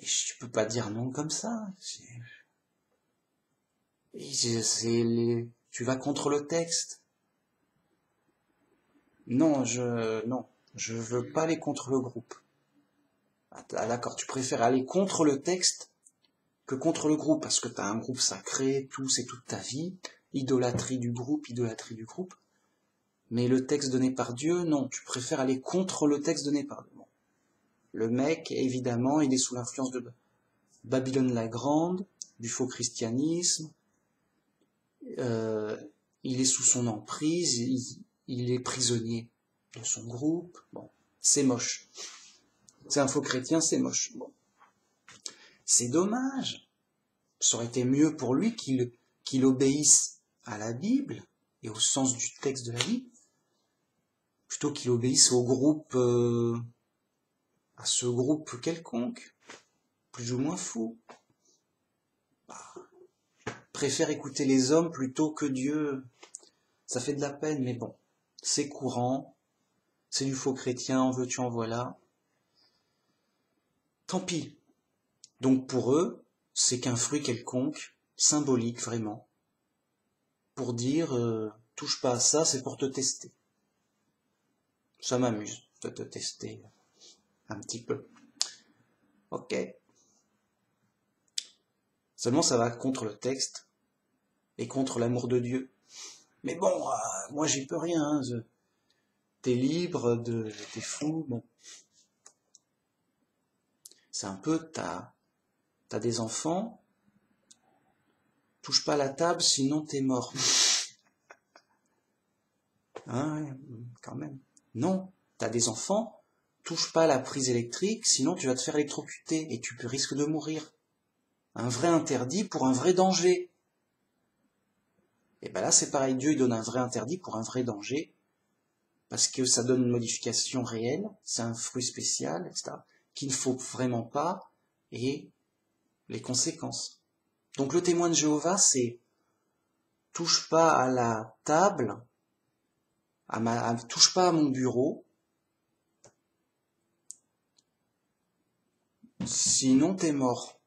Et tu peux pas dire non comme ça. Tu vas contre le texte. Non, je veux pas aller contre le groupe. Ah, d'accord, tu préfères aller contre le texte que contre le groupe, parce que tu as un groupe sacré, tout, c'est toute ta vie, idolâtrie du groupe. Mais le texte donné par Dieu, non, tu préfères aller contre le texte donné par Dieu. Bon. Le mec, évidemment, il est sous l'influence de Babylone la Grande, du faux christianisme, il est sous son emprise, il est prisonnier de son groupe, bon, c'est moche. C'est un faux chrétien, c'est moche. Bon. C'est dommage. Ça aurait été mieux pour lui qu'il obéisse à la Bible et au sens du texte de la Bible, plutôt qu'il obéisse au groupe, à ce groupe quelconque, plus ou moins fou. Bah, préfère écouter les hommes plutôt que Dieu. Ça fait de la peine, mais bon, c'est courant, c'est du faux chrétien, en veux-tu, en voilà. Tant pis. Donc pour eux, c'est qu'un fruit quelconque, symbolique vraiment, pour dire touche pas à ça, c'est pour te tester. Ça m'amuse de te tester un petit peu. Ok. Seulement ça va contre le texte et contre l'amour de Dieu. Mais bon, moi j'y peux rien. Hein. T'es libre, t'es fou, bon. C'est un peu, t'as des enfants, touche pas à la table, sinon t'es mort. Hein, quand même. Non, t'as des enfants, touche pas à la prise électrique, sinon tu vas te faire électrocuter et tu risques de mourir. Un vrai interdit pour un vrai danger. Et ben là c'est pareil, Dieu il donne un vrai interdit pour un vrai danger, parce que ça donne une modification réelle, c'est un fruit spécial, etc., qu'il ne faut vraiment pas, et les conséquences. Donc le témoin de Jéhovah, c'est touche pas à la table, touche pas à mon bureau, sinon t'es mort.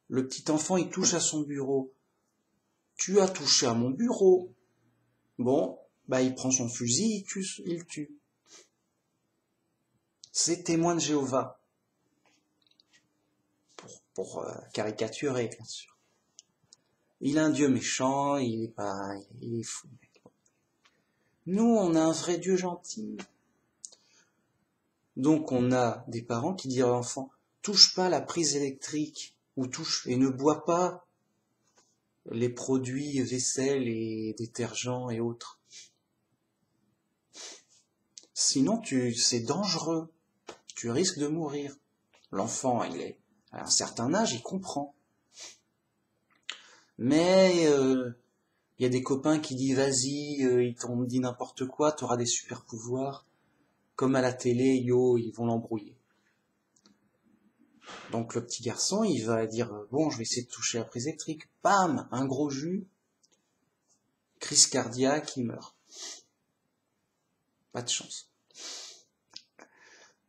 Le petit enfant, il touche à son bureau. Tu as touché à mon bureau. Bon, bah il prend son fusil, il tue. C'est témoin de Jéhovah. Pour caricaturer, bien sûr. Il a un Dieu méchant, il est fou. Nous, on a un vrai Dieu gentil. Donc on a des parents qui disent à l'enfant, touche pas la prise électrique, ou touche, et ne bois pas les produits vaisselle et détergents et autres. Sinon, c'est dangereux. Tu risques de mourir. L'enfant, il est à un certain âge, il comprend. Mais y a des copains qui disent vas-y, ils t'ont dit n'importe quoi, t'auras des super pouvoirs. Comme à la télé, ils vont l'embrouiller. Donc le petit garçon, il va dire bon, je vais essayer de toucher la prise électrique. Bam, un gros jus, crise cardiaque, il meurt. Pas de chance.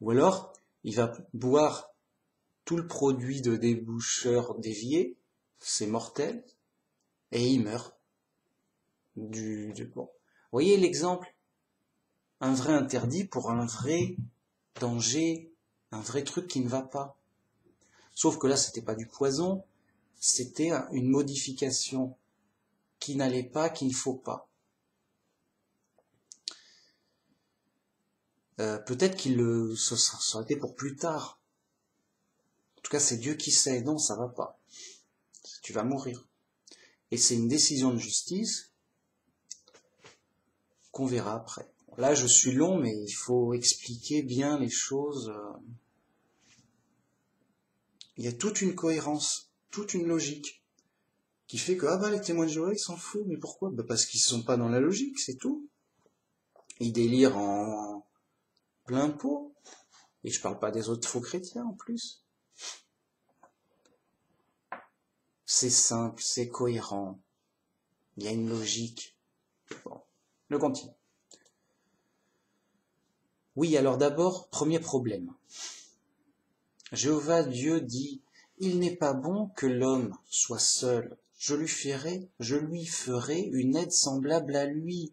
Ou alors, il va boire tout le produit de déboucheur dévié, c'est mortel, et il meurt. Bon. Vous voyez l'exemple? Un vrai interdit pour un vrai danger, un vrai truc qui ne va pas. Sauf que là, c'était pas du poison, c'était une modification qui n'allait pas, qu'il ne faut pas. Peut-être ça aurait été pour plus tard. En tout cas, c'est Dieu qui sait. Non, ça va pas. Tu vas mourir. Et c'est une décision de justice qu'on verra après. Là, je suis long, mais il faut expliquer bien les choses. Il y a toute une cohérence, toute une logique, qui fait que, les témoins de Jéhovah, ils s'en foutent. Mais pourquoi? Parce qu'ils sont pas dans la logique, c'est tout. Ils délirent en plein pot. Et je parle pas des autres faux chrétiens, en plus. C'est simple, c'est cohérent. Il y a une logique. Bon, je continue. Oui, alors d'abord, premier problème. Jéhovah Dieu dit, il n'est pas bon que l'homme soit seul. Je lui ferai une aide semblable à lui.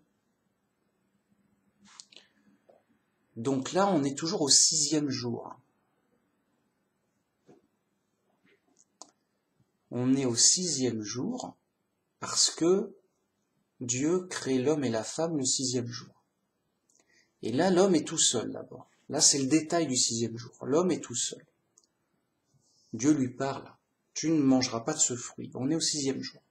Donc là, on est toujours au 6e jour. On est au 6e jour parce que Dieu crée l'homme et la femme le 6e jour. Et là, l'homme est tout seul d'abord. Là, c'est le détail du 6e jour. L'homme est tout seul. Dieu lui parle. Tu ne mangeras pas de ce fruit. On est au 6e jour.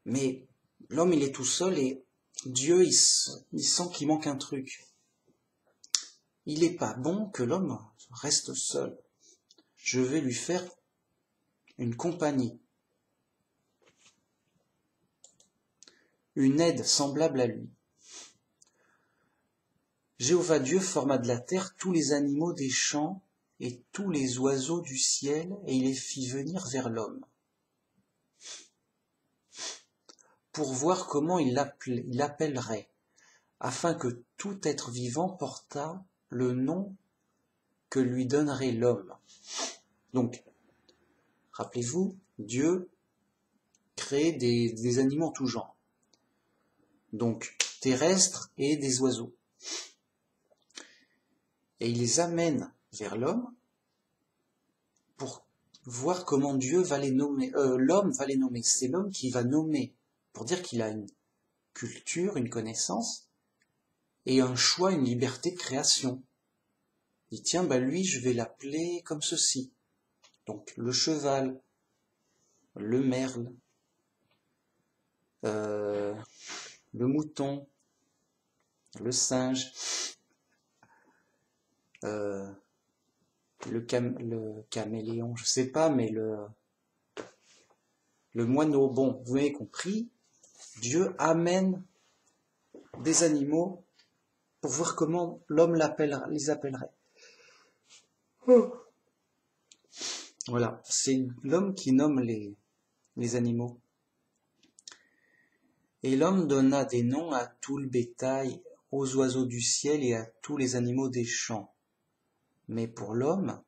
Mais l'homme, il est tout seul et Dieu, il sent qu'il manque un truc. Il n'est pas bon que l'homme reste seul. Je vais lui faire une compagnie. Une aide semblable à lui. Jéhovah Dieu forma de la terre tous les animaux des champs et tous les oiseaux du ciel, et il les fit venir vers l'homme, pour voir comment il l'appellerait, afin que tout être vivant portât le nom que lui donnerait l'homme. Donc, rappelez-vous, Dieu crée des animaux en tout genre, donc terrestres et des oiseaux. Et il les amène vers l'homme pour voir comment Dieu va les nommer. L'homme va les nommer. C'est l'homme qui va nommer, pour dire qu'il a une culture, une connaissance, et un choix, une liberté de création. Il dit, tiens, lui, je vais l'appeler comme ceci. Donc, le cheval, le merle, le mouton, le singe, le caméléon, je sais pas, mais le moineau. Bon, vous avez compris, Dieu amène des animaux pour voir comment l'homme les appellerait. Voilà, c'est l'homme qui nomme les animaux. Et l'homme donna des noms à tout le bétail, aux oiseaux du ciel et à tous les animaux des champs. Mais pour l'homme,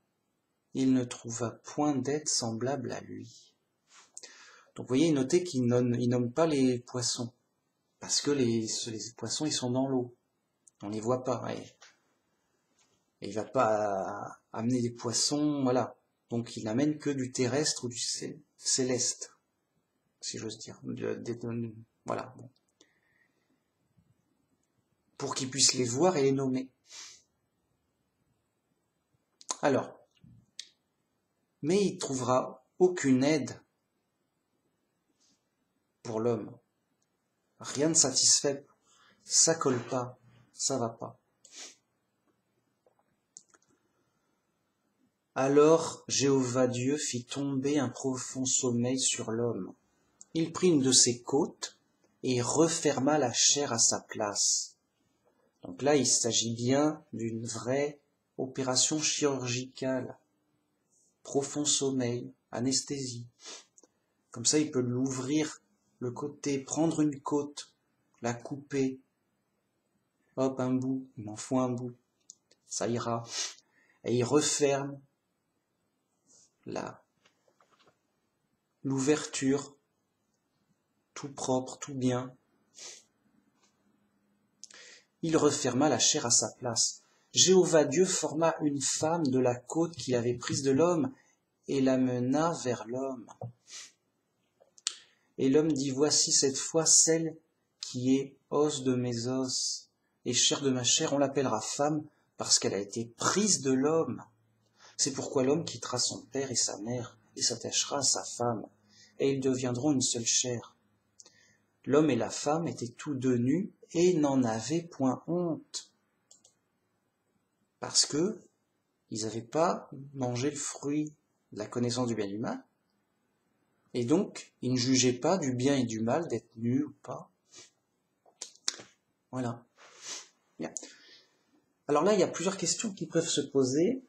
il ne trouva point d'être semblable à lui. Donc vous voyez, notez qu'il nomme pas les poissons, parce que les poissons, ils sont dans l'eau. On les voit pas. Et il va pas amener des poissons, voilà. Donc il n'amène que du terrestre ou du céleste, si j'ose dire. Voilà. Bon. Pour qu'ils puissent les voir et les nommer. Alors, mais il ne trouvera aucune aide pour l'homme. Rien ne satisfait, ça colle pas, ça va pas. Alors Jéhovah Dieu fit tomber un profond sommeil sur l'homme. Il prit une de ses côtes et referma la chair à sa place. Donc là, il s'agit bien d'une vraie opération chirurgicale. Profond sommeil, anesthésie. Comme ça, il peut lui ouvrir le côté, prendre une côte, la couper. Hop, un bout, il m'en faut un bout. Ça ira. Et il referme l'ouverture, tout propre, tout bien. Il referma la chair à sa place. Jéhovah Dieu forma une femme de la côte qu'il avait prise de l'homme et la mena vers l'homme. Et l'homme dit, voici cette fois celle qui est os de mes os et chair de ma chair, on l'appellera femme parce qu'elle a été prise de l'homme. C'est pourquoi l'homme quittera son père et sa mère et s'attachera à sa femme, et ils deviendront une seule chair. L'homme et la femme étaient tous deux nus et n'en avaient point honte, parce que ils n'avaient pas mangé le fruit de la connaissance du bien et du mal, et donc ils ne jugeaient pas du bien et du mal d'être nus ou pas. Voilà. Bien. Alors là, il y a plusieurs questions qui peuvent se poser.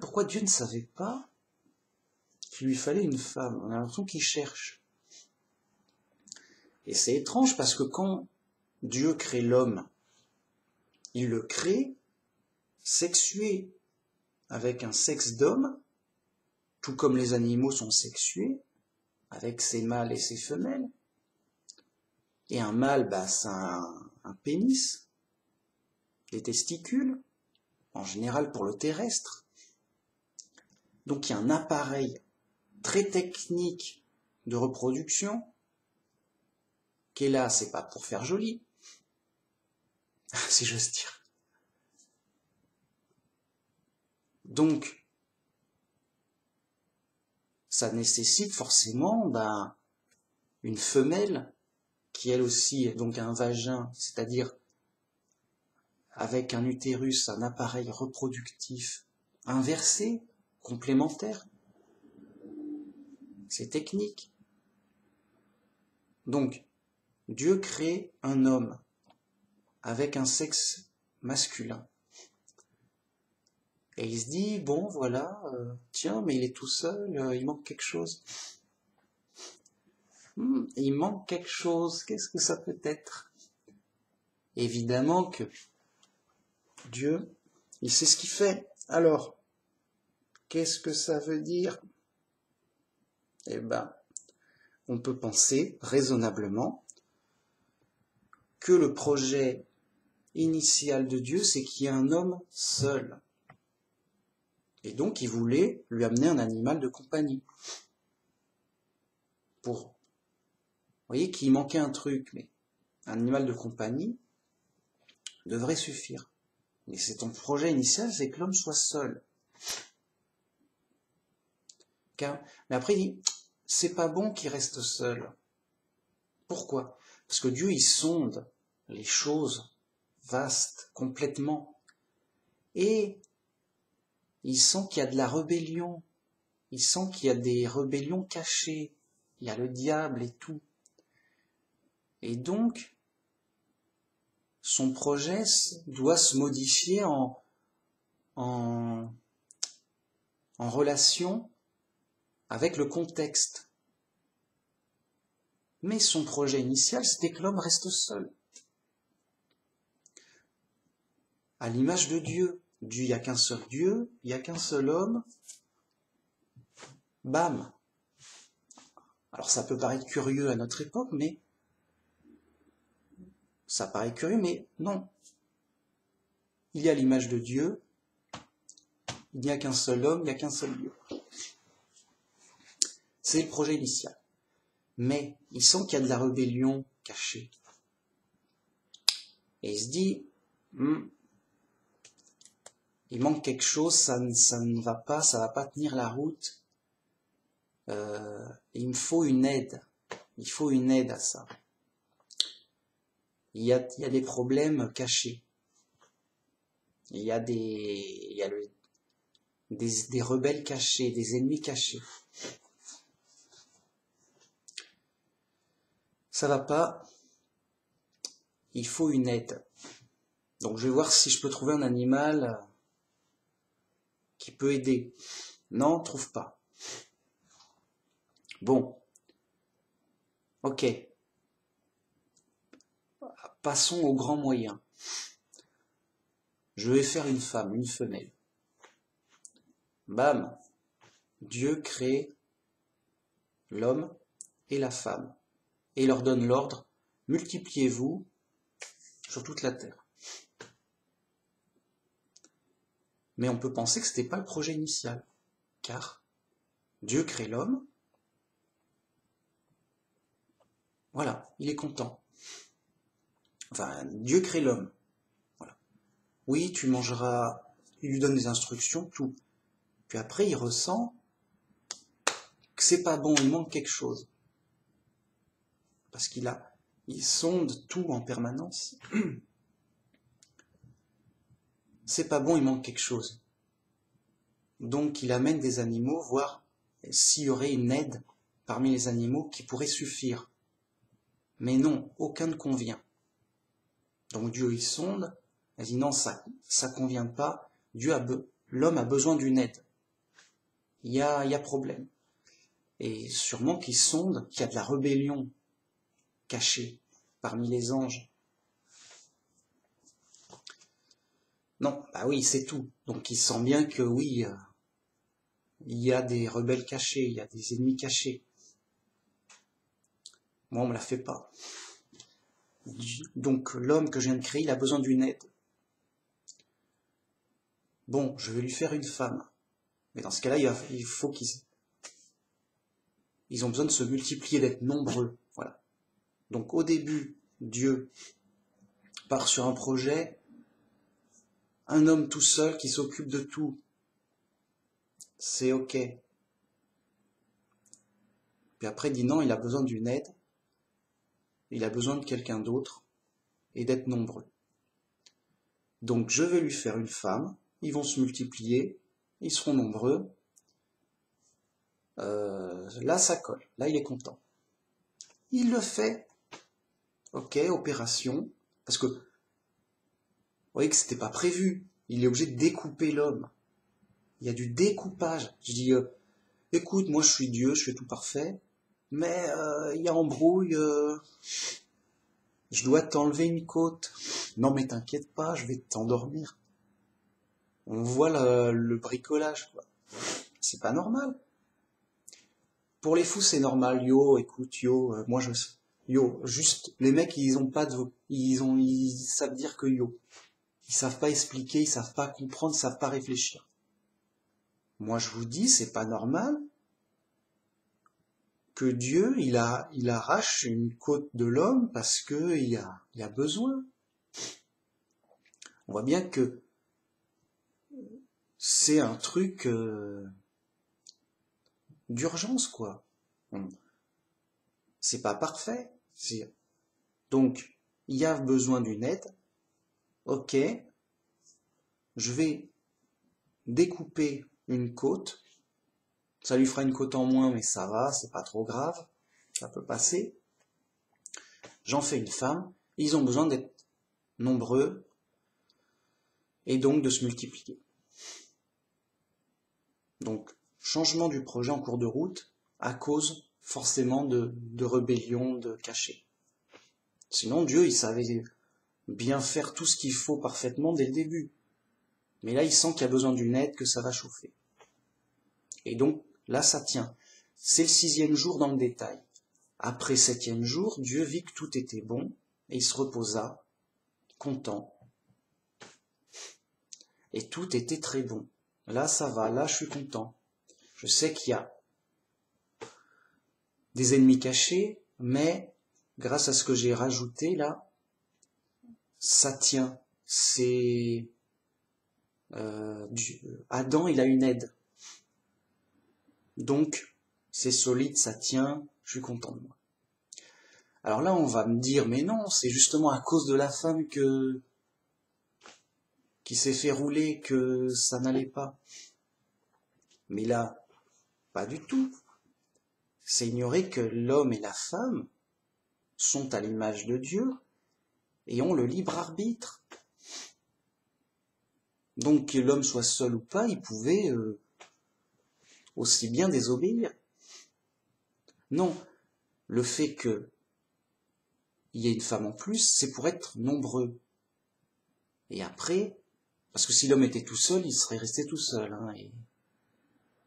Pourquoi Dieu ne savait pas qu'il lui fallait une femme? On a l'impression qu'il cherche. Et c'est étrange parce que quand Dieu crée l'homme, il le crée sexué, avec un sexe d'homme, tout comme les animaux sont sexués, avec ses mâles et ses femelles. Et un mâle, c'est un pénis, des testicules, en général pour le terrestre. Donc il y a un appareil très technique de reproduction qui est là, c'est pas pour faire joli, si j'ose dire. Donc, ça nécessite forcément une femelle qui elle aussi donc a un vagin, c'est-à-dire avec un utérus, un appareil reproductif inversé, complémentaire. C'est technique. Donc, Dieu crée un homme avec un sexe masculin. Et il se dit, bon voilà, tiens, mais il est tout seul, il manque quelque chose. Il manque quelque chose, qu'est-ce que ça peut être? Évidemment que Dieu, il sait ce qu'il fait. Alors, qu'est-ce que ça veut dire? Eh ben, on peut penser raisonnablement que le projet initial de Dieu, c'est qu'il y ait un homme seul. Et donc, il voulait lui amener un animal de compagnie. Vous voyez qu'il manquait un truc, mais un animal de compagnie devrait suffire. Mais c'est ton projet initial, c'est que l'homme soit seul. Mais après, il dit, c'est pas bon qu'il reste seul. Pourquoi? Parce que Dieu, il sonde les choses vastes, complètement. Et il sent qu'il y a de la rébellion. Il sent qu'il y a des rébellions cachées. Il y a le diable et tout. Et donc, son projet doit se modifier en relation avec le contexte. Mais son projet initial, c'était que l'homme reste seul. À l'image de Dieu. Dieu, il n'y a qu'un seul Dieu, il n'y a qu'un seul homme. Bam! Alors ça peut paraître curieux à notre époque, mais non. Il y a l'image de Dieu, il n'y a qu'un seul homme, il n'y a qu'un seul Dieu. C'est le projet initial. Mais il sent qu'il y a de la rébellion cachée. Et il se dit, il manque quelque chose, ça ne va pas, ça va pas tenir la route. Il me faut une aide. Il faut une aide à ça. Il y a des problèmes cachés. Il y a des rebelles cachés, des ennemis cachés. Ça va pas. Il faut une aide. Donc je vais voir si je peux trouver un animal qui peut aider. Non, trouve pas. Bon. Ok. Passons aux grands moyens. Je vais faire une femme, une femelle. Bam. Dieu crée l'homme et la femme. Et leur donne l'ordre, multipliez-vous sur toute la terre. Mais on peut penser que ce n'était pas le projet initial, car Dieu crée l'homme, voilà, il est content. Enfin, Dieu crée l'homme, voilà. Oui, tu mangeras, il lui donne des instructions, tout. Puis après, il ressent que c'est pas bon, il manque quelque chose. Parce qu'il sonde tout en permanence. C'est pas bon, il manque quelque chose. Donc il amène des animaux, voir s'il y aurait une aide parmi les animaux qui pourrait suffire. Mais non, aucun ne convient. Donc Dieu il sonde, il dit non, ça convient pas, l'homme a besoin d'une aide. Il y a problème. Et sûrement qu'il sonde, qu'il y a de la rébellion cachée parmi les anges. Non, bah oui, c'est tout. Donc il sent bien que oui, il y a des rebelles cachés, il y a des ennemis cachés. Moi, on me la fait pas. Donc l'homme que je viens de créer, il a besoin d'une aide. Bon, je vais lui faire une femme. Mais dans ce cas-là, il faut ils ont besoin de se multiplier, d'être nombreux. Voilà. Donc au début, Dieu part sur un projet, un homme tout seul qui s'occupe de tout. C'est ok. Puis après, il dit non, il a besoin d'une aide. Il a besoin de quelqu'un d'autre et d'être nombreux. Donc je vais lui faire une femme, ils vont se multiplier, ils seront nombreux. Là, ça colle. Là, il est content. Il le fait. Ok, opération. Parce que, vous voyez que c'était pas prévu. Il est obligé de découper l'homme. Il y a du découpage. Je dis, écoute, moi je suis Dieu, je fais tout parfait, mais il y a embrouille, je dois t'enlever une côte. Non mais t'inquiète pas, je vais t'endormir. On voit le bricolage, quoi. C'est pas normal. Pour les fous, c'est normal. Yo, écoute, yo, juste, les mecs, ils ont pas de, ils savent dire que yo. Ils savent pas expliquer, ils savent pas comprendre, ils savent pas réfléchir. Moi, je vous dis, c'est pas normal que Dieu, il arrache une côte de l'homme parce que il a besoin. On voit bien que c'est un truc d'urgence, quoi. C'est pas parfait. Donc, il y a besoin d'une aide. Ok, je vais découper une côte. Ça lui fera une côte en moins, mais ça va, c'est pas trop grave. Ça peut passer. J'en fais une femme. Ils ont besoin d'être nombreux et donc de se multiplier. Donc, changement du projet en cours de route à cause forcément de rébellion, de cachet. Sinon, Dieu, il savait bien faire tout ce qu'il faut parfaitement dès le début. Mais là, il sent qu'il y a besoin d'une aide, que ça va chauffer. Et donc, là, ça tient. C'est le 6e jour dans le détail. Après 7e jour, Dieu vit que tout était bon, et il se reposa, content. Et tout était très bon. Là, ça va, là, je suis content. Je sais qu'il y a des ennemis cachés, mais grâce à ce que j'ai rajouté là, ça tient. C'est Adam, il a une aide. Donc, c'est solide, ça tient, je suis content de moi. Alors là, on va me dire, mais non, c'est justement à cause de la femme qui s'est fait rouler que ça n'allait pas. Mais là, pas du tout. C'est ignorer que l'homme et la femme sont à l'image de Dieu et ont le libre arbitre. Donc que l'homme soit seul ou pas, il pouvait aussi bien désobéir. Non, le fait qu'il y ait une femme en plus, c'est pour être nombreux. Et après, parce que si l'homme était tout seul, il serait resté tout seul. Hein,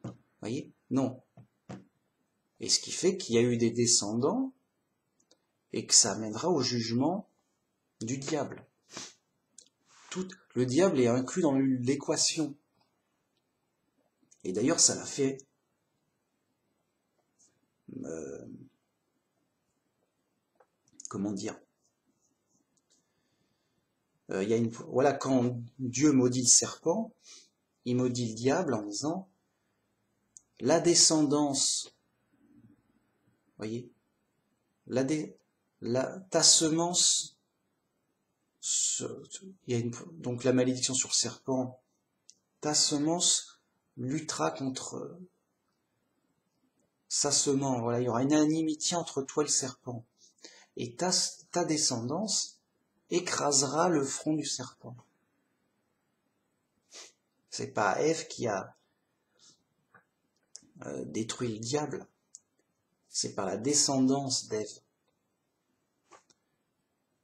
vous voyez? Non. Et ce qui fait qu'il y a eu des descendants et que ça amènera au jugement du diable. Le diable est inclus dans l'équation. Et d'ailleurs, ça l'a fait comment dire, voilà, quand Dieu maudit le serpent, il maudit le diable en disant la descendance, voyez, ta semence, donc la malédiction sur le serpent, ta semence luttera contre sa semence, voilà, il y aura une inimitié entre toi et le serpent, et ta descendance écrasera le front du serpent. C'est pas Ève qui a détruit le diable, c'est par la descendance d'Ève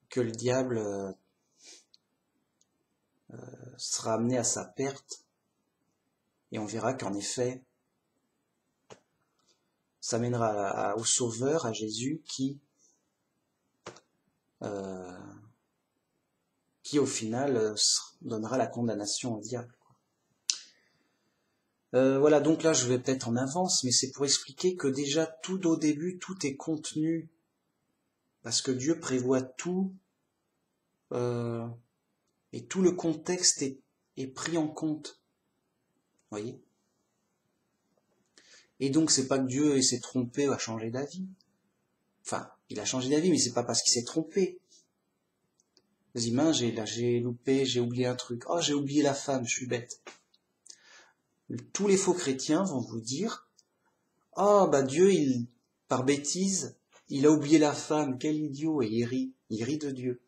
que le diable sera amené à sa perte, et on verra qu'en effet, ça mènera au Sauveur, à Jésus, qui au final donnera la condamnation au diable. Voilà, donc là je vais peut-être en avance, mais c'est pour expliquer que déjà tout au début, tout est contenu, parce que Dieu prévoit tout, et tout le contexte est pris en compte. Vous voyez? Et donc c'est pas que Dieu s'est trompé ou a changé d'avis. Enfin, il a changé d'avis, mais c'est pas parce qu'il s'est trompé. Vas-y, mince, j'ai loupé, j'ai oublié un truc. Oh, j'ai oublié la femme, je suis bête. Tous les faux chrétiens vont vous dire, oh, bah Dieu, par bêtise, il a oublié la femme, quel idiot, et il rit de Dieu.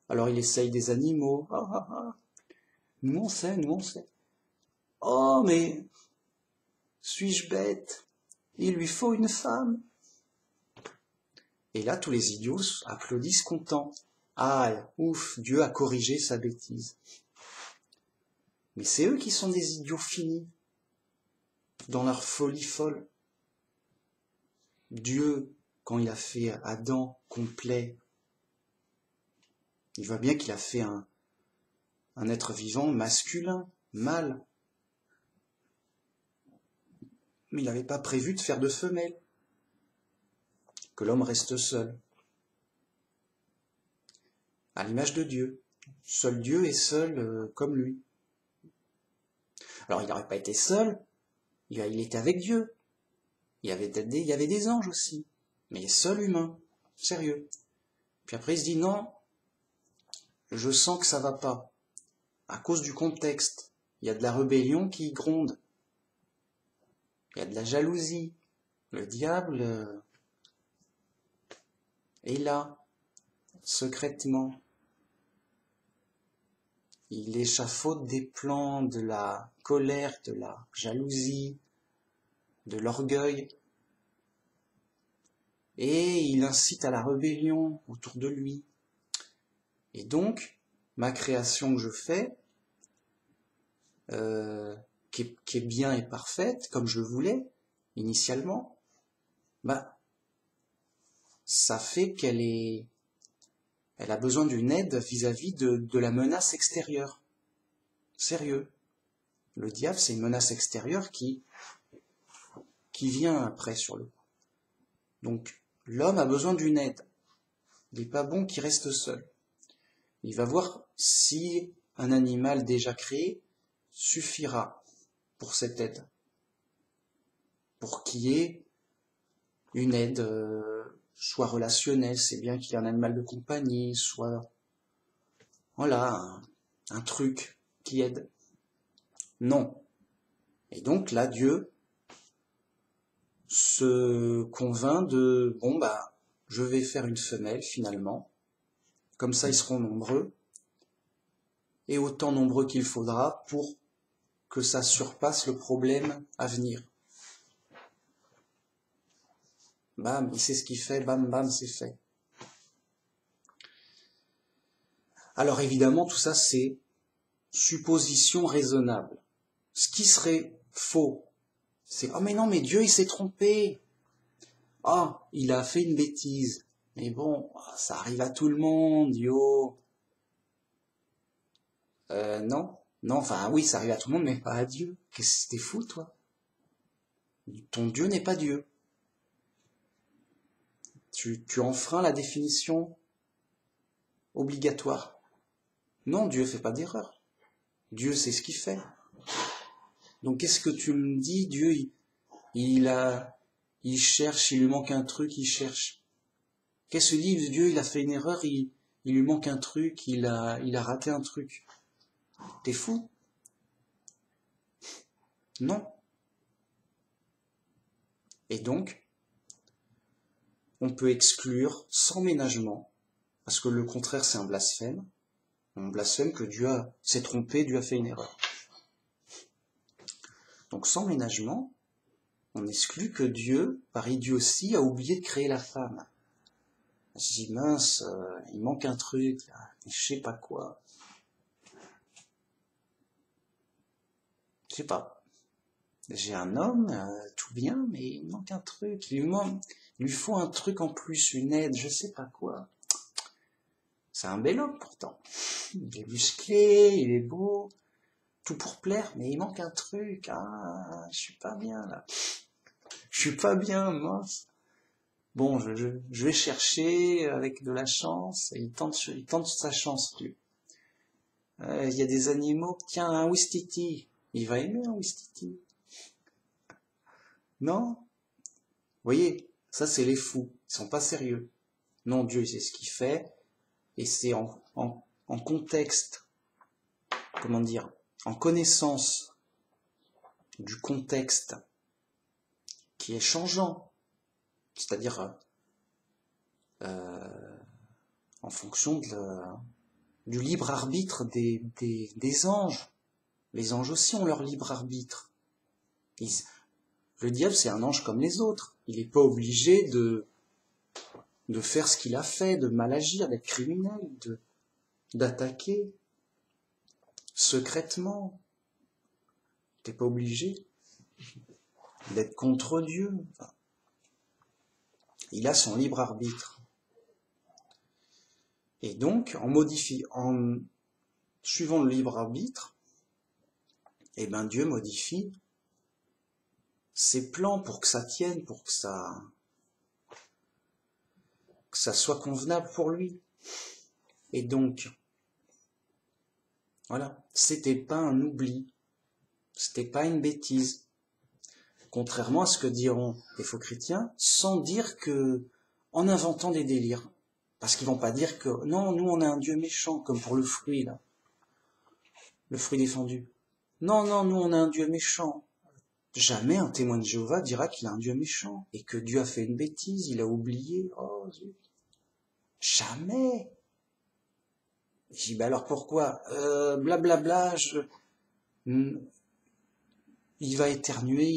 Alors il essaye des animaux, nous on sait. Oh, mais suis-je bête? Il lui faut une femme. Et là, tous les idiots applaudissent contents. Ah, ouf, Dieu a corrigé sa bêtise. Mais c'est eux qui sont des idiots finis, dans leur folie folle. Dieu, quand il a fait Adam complet, il voit bien qu'il a fait un être vivant masculin, mâle. Mais il n'avait pas prévu de faire de femelle, que l'homme reste seul, à l'image de Dieu. Seul Dieu est seul comme lui. Alors il n'aurait pas été seul, il était avec Dieu. Il y avait des anges aussi, mais seul humain, sérieux. Puis après, il se dit non, je sens que ça va pas. À cause du contexte, il y a de la rébellion qui gronde. Il y a de la jalousie. Le diable est là, secrètement. Il échafaude des plans de la colère, de la jalousie, de l'orgueil. Et il incite à la rébellion autour de lui. Et donc, ma création que je fais, qui est bien et parfaite, comme je le voulais, initialement, bah, ça fait qu'elle a besoin d'une aide vis-à-vis de la menace extérieure. Sérieux. Le diable, c'est une menace extérieure qui vient après sur le coup. Donc, l'homme a besoin d'une aide. Il n'est pas bon qu'il reste seul. Il va voir si un animal déjà créé suffira pour cette aide. Pour qu'il y ait une aide, soit relationnelle, c'est bien qu'il y ait un animal de compagnie, soit, voilà, un truc qui aide. Non. Et donc là, Dieu se convainc de, bon bah, je vais faire une femelle finalement, comme ça ils seront nombreux, et autant nombreux qu'il faudra pour que ça surpasse le problème à venir. Bam, il sait ce qu'il fait, bam, bam, c'est fait. Alors évidemment, tout ça c'est supposition raisonnable. Ce qui serait faux, c'est « Oh mais non, mais Dieu il s'est trompé !» « Ah, il a fait une bêtise. » Mais bon, ça arrive à tout le monde, yo. Non. Non, enfin oui, ça arrive à tout le monde, mais pas à Dieu. Qu'est-ce que t'es fou, toi? Ton Dieu n'est pas Dieu. Tu enfreins la définition obligatoire. Non, Dieu fait pas d'erreur. Dieu sait ce qu'il fait. Donc qu'est-ce que tu me dis? Dieu, il cherche, il lui manque un truc, il cherche. Qu'est-ce que dit Dieu? Il a fait une erreur, il lui manque un truc, il a raté un truc. T'es fou? Non. Et donc, on peut exclure sans ménagement, parce que le contraire c'est un blasphème. On blasphème que Dieu s'est trompé, Dieu a fait une erreur. Donc sans ménagement, on exclut que Dieu, par idiotie, a oublié de créer la femme. On se dit, mince, il manque un truc, là, je sais pas quoi. Je sais pas. J'ai un homme, tout bien, mais il manque un truc. Il lui faut un truc en plus, une aide, je sais pas quoi. C'est un bel homme pourtant. Il est musclé, il est beau, tout pour plaire, mais il manque un truc. Ah, je suis pas bien là. Je suis pas bien, mince. Bon, je vais chercher avec de la chance. Et il tente sa chance, Dieu. Il y a des animaux, tiens, un ouistiti. Il va aimer un ouistiti. Non? Vous voyez, ça c'est les fous. Ils sont pas sérieux. Non, Dieu, il sait ce qu'il fait. Et c'est en contexte, comment dire, en connaissance du contexte qui est changeant, c'est-à-dire en fonction du libre arbitre des anges. Les anges aussi ont leur libre arbitre. Le diable, c'est un ange comme les autres. Il n'est pas obligé de faire ce qu'il a fait, de mal agir, d'être criminel, d'attaquer secrètement. T'es pas obligé d'être contre Dieu. Enfin, il a son libre arbitre. Et donc, en suivant le libre arbitre, eh ben Dieu modifie ses plans pour que ça tienne, pour que ça soit convenable pour lui. Et donc, voilà, c'était pas un oubli, c'était pas une bêtise. Contrairement à ce que diront les faux chrétiens, sans dire que, en inventant des délires. Parce qu'ils vont pas dire que, non, nous on a un Dieu méchant, comme pour le fruit, là. Le fruit défendu. Non, non, nous on a un Dieu méchant. Jamais un témoin de Jéhovah dira qu'il a un Dieu méchant, et que Dieu a fait une bêtise, il a oublié. Oh, zut. Jamais. Je dis, bah alors pourquoi blablabla, il va éternuer,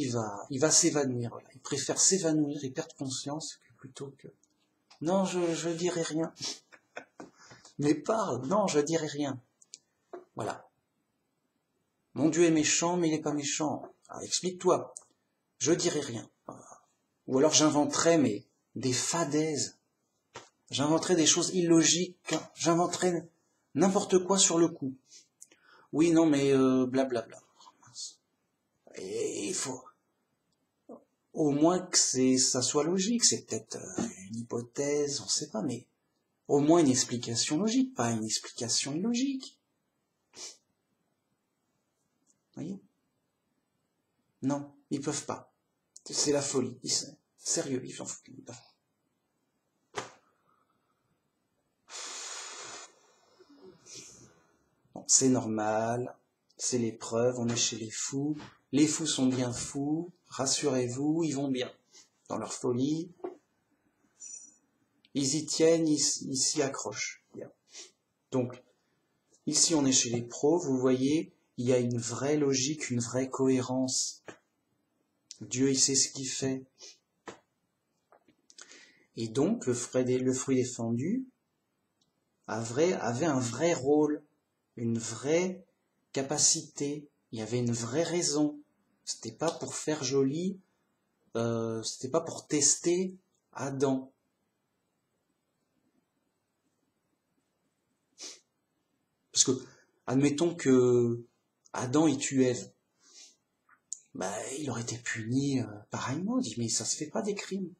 il va s'évanouir. Voilà. Il préfère s'évanouir et perdre conscience plutôt que... Non, je dirai rien. Mais parle, non, je dirai rien. Voilà. Mon Dieu est méchant, mais il n'est pas méchant. Alors, explique-toi. Je dirai rien. Ou alors j'inventerai, mais des fadaises. J'inventerai des choses illogiques. J'inventerai n'importe quoi sur le coup. Oui, non, mais blablabla. Et il faut au moins que ça soit logique. C'est peut-être une hypothèse, on ne sait pas, mais au moins une explication logique, pas une explication illogique. Vous voyez? Non, ils peuvent pas. C'est la folie. Sérieux, ils s'en foutent. Bon, c'est normal, c'est l'épreuve, on est chez les fous. Les fous sont bien fous, rassurez-vous, ils vont bien. Dans leur folie, ils y tiennent, ils s'y accrochent. Bien. Donc, ici on est chez les pros, vous voyez, il y a une vraie logique, une vraie cohérence. Dieu, il sait ce qu'il fait. Et donc, le fruit défendu avait un vrai rôle, une vraie capacité, il y avait une vraie raison. C'était pas pour faire joli, c'était pas pour tester Adam. Parce que, admettons que Adam il tue Ève. Bah, il aurait été puni pareillement. Il dit, mais ça se fait pas des crimes.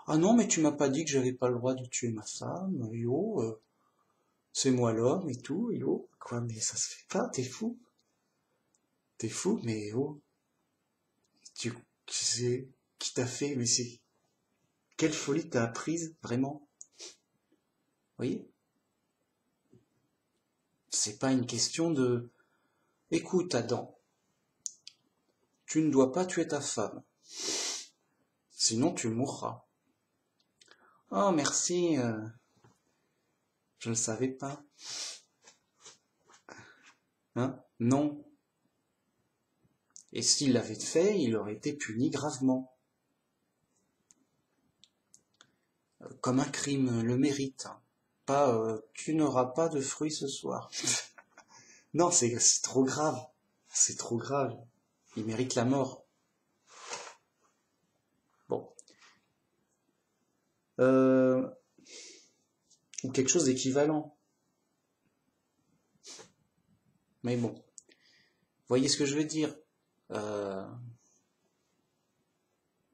Ah non, mais tu m'as pas dit que j'avais pas le droit de tuer ma femme, yo, c'est moi l'homme et tout, yo. Quoi, mais ça se fait pas, t'es fou. T'es fou, mais oh, tu sais, qui t'a fait, mais c'est, quelle folie t'as apprise, vraiment. Vous voyez? C'est pas une question de, écoute, Adam, tu ne dois pas tuer ta femme, sinon tu mourras. Oh, merci, je ne le savais pas. Hein? Non. Et s'il l'avait fait, il aurait été puni gravement. Comme un crime, le mérite. Pas, tu n'auras pas de fruits ce soir. Non, c'est trop grave. C'est trop grave. Il mérite la mort. Bon. Ou quelque chose d'équivalent. Mais bon. Vous voyez ce que je veux dire? Il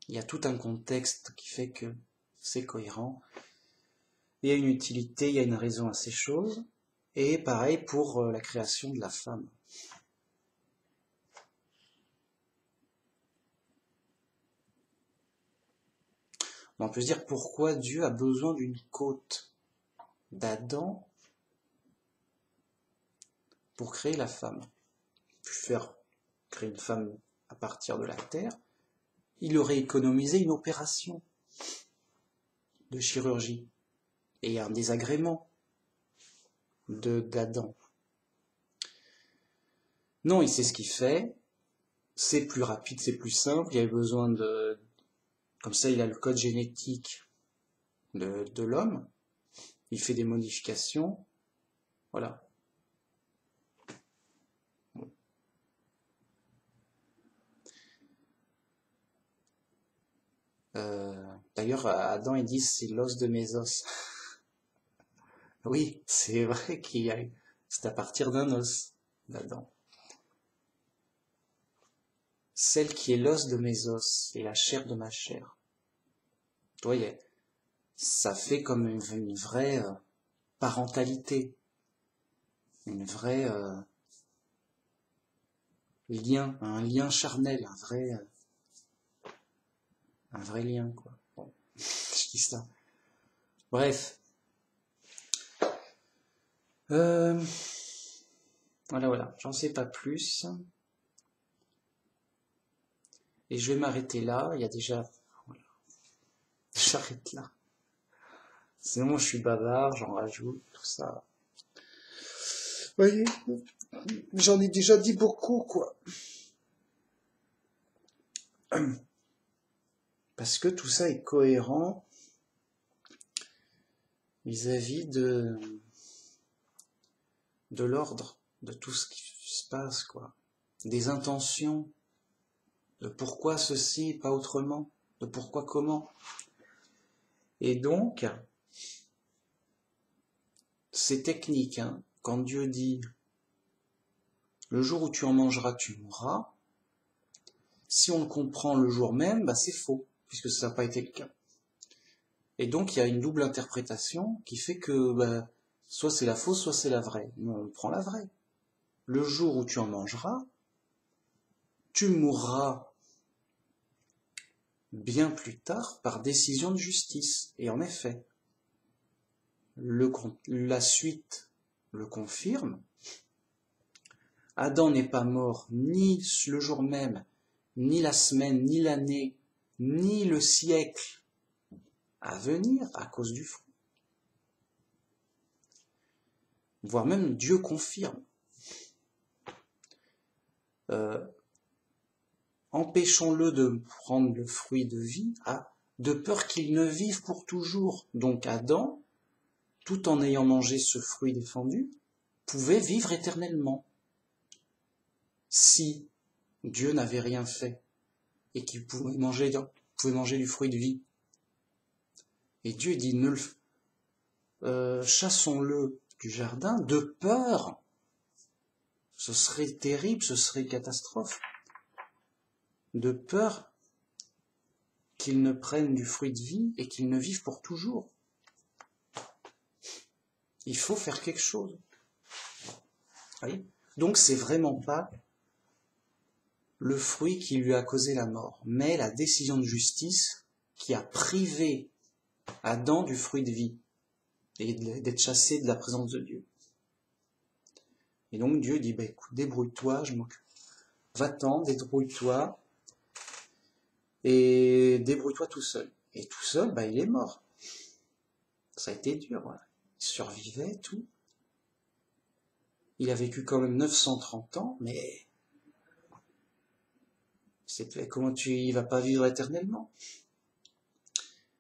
y a tout un contexte qui fait que c'est cohérent. Il y a une utilité, il y a une raison à ces choses. Et pareil pour la création de la femme. On peut se dire pourquoi Dieu a besoin d'une côte d'Adam pour créer la femme. Puis créer une femme à partir de la terre, il aurait économisé une opération de chirurgie et un désagrément d'Adam. Non, il sait ce qu'il fait, c'est plus rapide, c'est plus simple, il a besoin de... Comme ça, il a le code génétique de l'homme, il fait des modifications, voilà. Bon. D'ailleurs, Adam, il dit, c'est l'os de mes os. Oui, c'est vrai c'est à partir d'un os d'Adam. Celle qui est l'os de mes os et la chair de ma chair. Vous voyez, ça fait comme une vraie parentalité, une vraie lien, un lien charnel, un vrai lien, quoi. Bon, je dis ça. Bref, Voilà, j'en sais pas plus. Et je vais m'arrêter là. Il y a déjà... Voilà, j'arrête là. Sinon, je suis bavard, j'en rajoute, tout ça. Vous voyez, j'en ai déjà dit beaucoup, quoi. Parce que tout ça est cohérent vis-à-vis de l'ordre, de tout ce qui se passe, quoi. Des intentions, de pourquoi ceci, pas autrement, de pourquoi comment. Et donc, c'est technique, hein. Quand Dieu dit « le jour où tu en mangeras, tu mourras », si on le comprend le jour même, bah c'est faux, puisque ça n'a pas été le cas. Et donc, il y a une double interprétation qui fait que bah, soit c'est la fausse, soit c'est la vraie. Nous, on prend la vraie. Le jour où tu en mangeras, tu mourras bien plus tard par décision de justice. Et en effet, la suite le confirme. Adam n'est pas mort ni le jour même, ni la semaine, ni l'année, ni le siècle à venir à cause du fruit. Voire même Dieu confirme. Empêchons-le de prendre le fruit de vie, de peur qu'il ne vive pour toujours. Donc Adam, tout en ayant mangé ce fruit défendu, pouvait vivre éternellement. Si Dieu n'avait rien fait et qu'il pouvait manger du fruit de vie. Et Dieu dit, chassons-le du jardin de peur. Ce serait terrible, ce serait catastrophe. De peur qu'il ne prenne du fruit de vie et qu'il ne vive pour toujours. Il faut faire quelque chose. Oui. Donc c'est vraiment pas le fruit qui lui a causé la mort, mais la décision de justice qui a privé Adam du fruit de vie et d'être chassé de la présence de Dieu. Et donc Dieu dit, écoute, débrouille-toi, je m'occupe. Va-t'en, débrouille-toi, et débrouille-toi tout seul. Et tout seul, il est mort. Ça a été dur, voilà. Il survivait, tout. Il a vécu quand même 930 ans, mais comment il va pas vivre éternellement?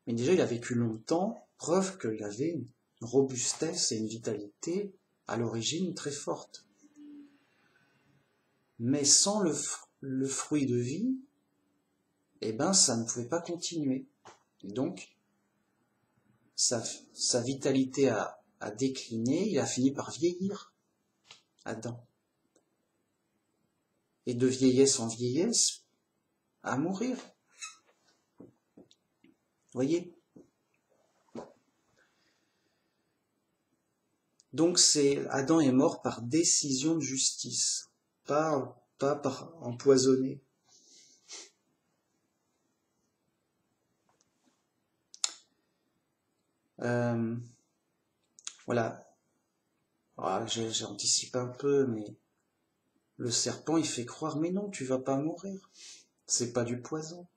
Mais déjà, il a vécu longtemps, preuve qu'il avait une robustesse et une vitalité à l'origine très forte. Mais sans le fruit de vie, ça ne pouvait pas continuer. Et donc, sa vitalité a décliné, il a fini par vieillir, Adam. Et de vieillesse en vieillesse, à mourir. Voyez? Donc Adam est mort par décision de justice, pas par empoisonné. Voilà. J'anticipe un peu, mais le serpent, il fait croire, mais non, tu vas pas mourir. C'est pas du poison.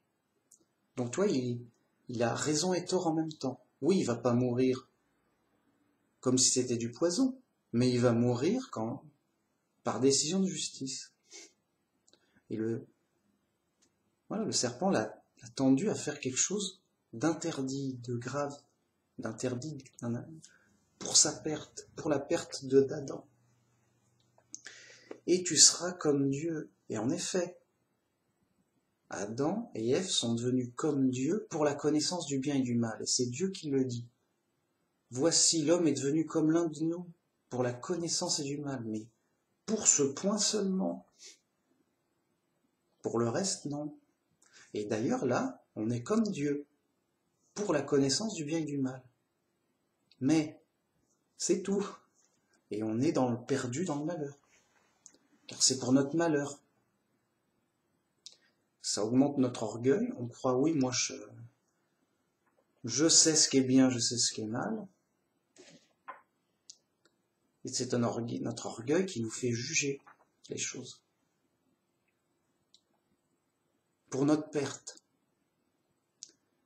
Donc toi, il a raison et tort en même temps. Oui, il va pas mourir comme si c'était du poison, mais il va mourir par décision de justice. Et le serpent l'a tendu à faire quelque chose d'interdit, de grave, d'interdit pour sa perte, pour la perte d'Adam. Et tu seras comme Dieu. Et en effet, Adam et Ève sont devenus comme Dieu pour la connaissance du bien et du mal. Et c'est Dieu qui le dit. Voici, l'homme est devenu comme l'un de nous pour la connaissance et du mal. Mais pour ce point seulement. Pour le reste, non. Et d'ailleurs, là, on est comme Dieu pour la connaissance du bien et du mal. Mais c'est tout. Et on est dans le perdu, dans le malheur. Car c'est pour notre malheur. Ça augmente notre orgueil. On croit, oui, moi je sais ce qui est bien, je sais ce qui est mal. Et c'est notre orgueil qui nous fait juger les choses. Pour notre perte.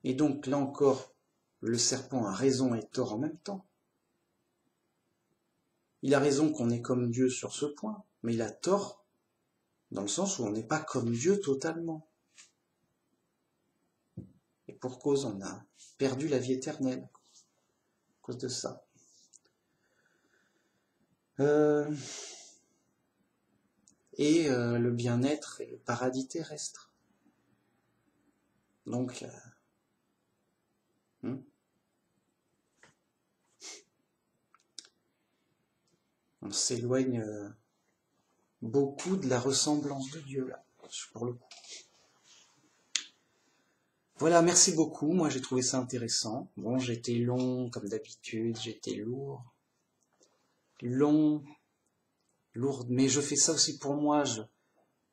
Et donc, là encore, le serpent a raison et tort en même temps. Il a raison qu'on est comme Dieu sur ce point, mais il a tort dans le sens où on n'est pas comme Dieu totalement. Et pour cause, on a perdu la vie éternelle à cause de ça. Et le bien-être et le paradis terrestre. Donc, on s'éloigne beaucoup de la ressemblance de Dieu, là, pour le coup. Voilà, merci beaucoup. Moi, j'ai trouvé ça intéressant. Bon, j'étais long, comme d'habitude, j'étais lourd. Lourde, mais je fais ça aussi pour moi.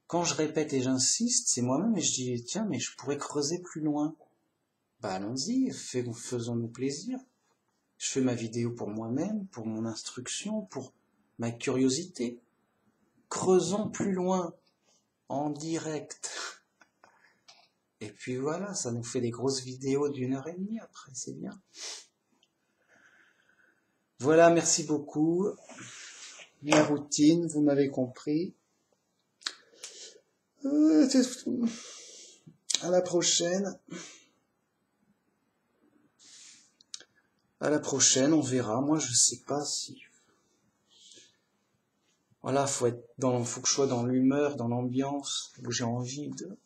Quand je répète et j'insiste, c'est moi-même et je dis, tiens, mais je pourrais creuser plus loin. Bah, allons-y, faisons-nous plaisir. Je fais ma vidéo pour moi-même, pour mon instruction, pour ma curiosité. Creusons plus loin, en direct. Et puis voilà, ça nous fait des grosses vidéos d'1h30 après, c'est bien. Voilà, merci beaucoup. La routine, vous m'avez compris. À la prochaine. À la prochaine, on verra. Moi, je sais pas si... Voilà, faut que je sois dans l'humeur, dans l'ambiance, où j'ai envie de...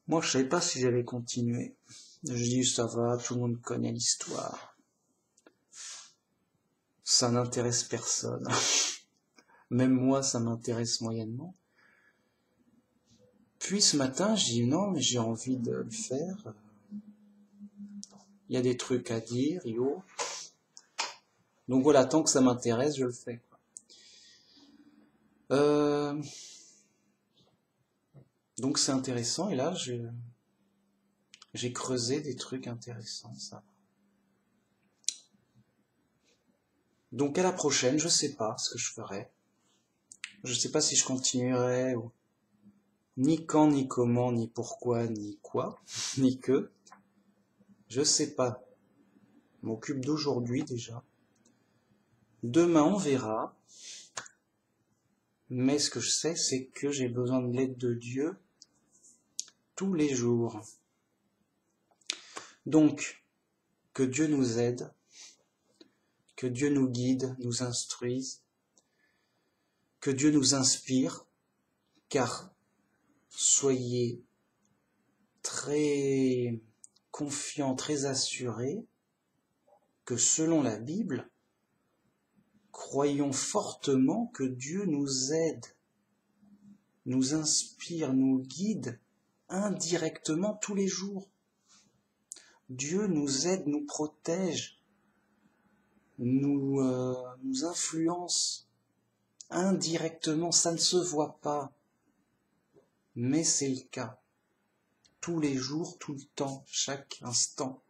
Moi, je savais pas si j'allais continuer. Je dis, ça va, tout le monde connaît l'histoire. Ça n'intéresse personne. Même moi, ça m'intéresse moyennement. Puis ce matin, j'ai dit non, mais j'ai envie de le faire. Il y a des trucs à dire, yo. Donc voilà, tant que ça m'intéresse, je le fais. Donc c'est intéressant, et là, j'ai creusé des trucs intéressants, ça. Donc à la prochaine, je sais pas ce que je ferai. Je sais pas si je continuerai, ou... ni quand, ni comment, ni pourquoi, ni quoi, ni que. Je sais pas. Je m'occupe d'aujourd'hui déjà. Demain, on verra. Mais ce que je sais, c'est que j'ai besoin de l'aide de Dieu tous les jours. Donc, que Dieu nous aide, que Dieu nous guide, nous instruise, que Dieu nous inspire, car soyez très confiants, très assurés que selon la Bible, croyons fortement que Dieu nous aide, nous inspire, nous guide indirectement tous les jours. Dieu nous aide, nous protège, nous influence indirectement, ça ne se voit pas, mais c'est le cas. Tous les jours, tout le temps, chaque instant.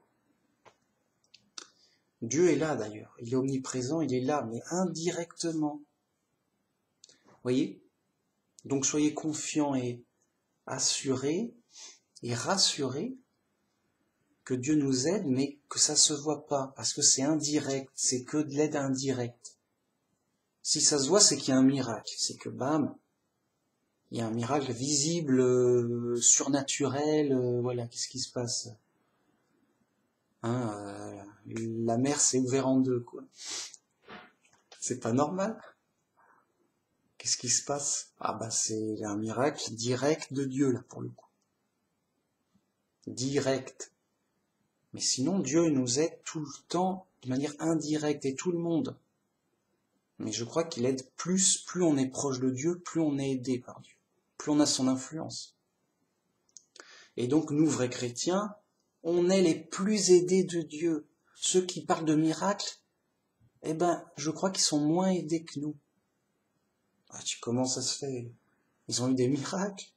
Dieu est là d'ailleurs, il est omniprésent, il est là, mais indirectement. Voyez ? Donc soyez confiants et assurés et rassurés que Dieu nous aide, mais que ça se voit pas, parce que c'est indirect, c'est que de l'aide indirecte. Si ça se voit, c'est qu'il y a un miracle, c'est que bam, il y a un miracle visible, surnaturel, voilà, qu'est-ce qui se passe ? La mer s'est ouverte en deux, quoi. C'est pas normal. Qu'est-ce qui se passe ? Ah bah c'est un miracle direct de Dieu, là, pour le coup. Direct. Mais sinon, Dieu nous aide tout le temps, de manière indirecte, et tout le monde. Mais je crois qu'il aide plus on est proche de Dieu, plus on est aidé par Dieu. Plus on a son influence. Et donc, nous, vrais chrétiens, on est les plus aidés de Dieu. Ceux qui parlent de miracles, eh ben, je crois qu'ils sont moins aidés que nous. Ah, comment ça se fait ? Ils ont eu des miracles ?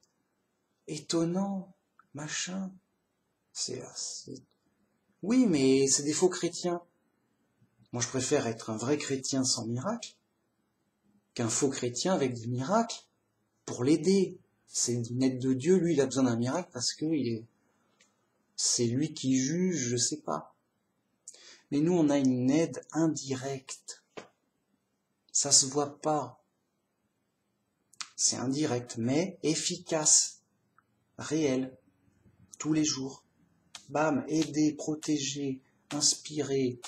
Étonnant, machin. Oui, mais c'est des faux chrétiens. Moi, je préfère être un vrai chrétien sans miracle qu'un faux chrétien avec des miracles pour l'aider. C'est une aide de Dieu, lui, il a besoin d'un miracle parce que c'est lui qui juge, je sais pas. Mais nous, on a une aide indirecte. Ça se voit pas. C'est indirect, mais efficace, réel, tous les jours. Bam, aider, protéger, inspirer,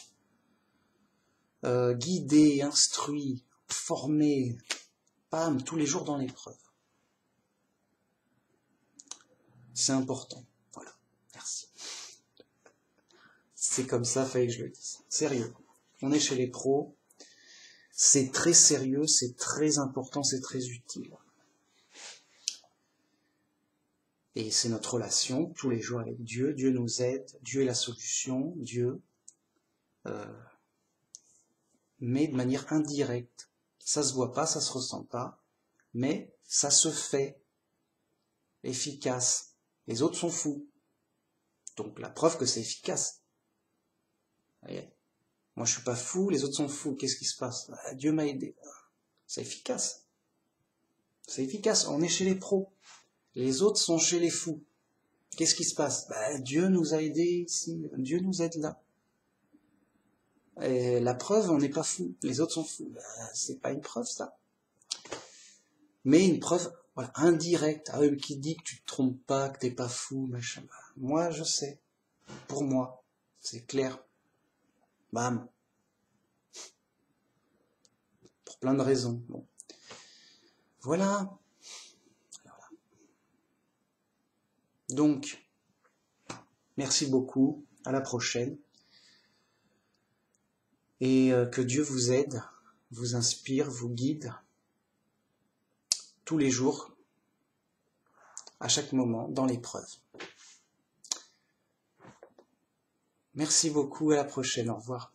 guider, instruire, former, bam, tous les jours dans l'épreuve. C'est important. Voilà, merci. C'est comme ça, fallait que je le dise. Sérieux. On est chez les pros. C'est très sérieux, c'est très important, c'est très utile. Et c'est notre relation tous les jours avec Dieu. Dieu nous aide, Dieu est la solution, Dieu, mais de manière indirecte. Ça se voit pas, ça se ressent pas, mais ça se fait, efficace. Les autres sont fous. Donc la preuve que c'est efficace. Vous voyez ? Moi je suis pas fou, les autres sont fous. Qu'est-ce qui se passe ? Dieu m'a aidé. C'est efficace. C'est efficace. On est chez les pros. Les autres sont chez les fous. Qu'est-ce qui se passe ? Dieu nous a aidés ici. Dieu nous aide là. Et la preuve, on n'est pas fou. Les autres sont fous. C'est pas une preuve, ça. Mais une preuve, voilà, indirecte. Qui dit que tu te trompes pas, que t'es pas fou, machin. Moi, je sais. Pour moi, c'est clair. Bam. Pour plein de raisons. Bon. Voilà. Donc, merci beaucoup. À la prochaine. Et que Dieu vous aide, vous inspire, vous guide tous les jours, à chaque moment, dans l'épreuve. Merci beaucoup, à la prochaine, au revoir.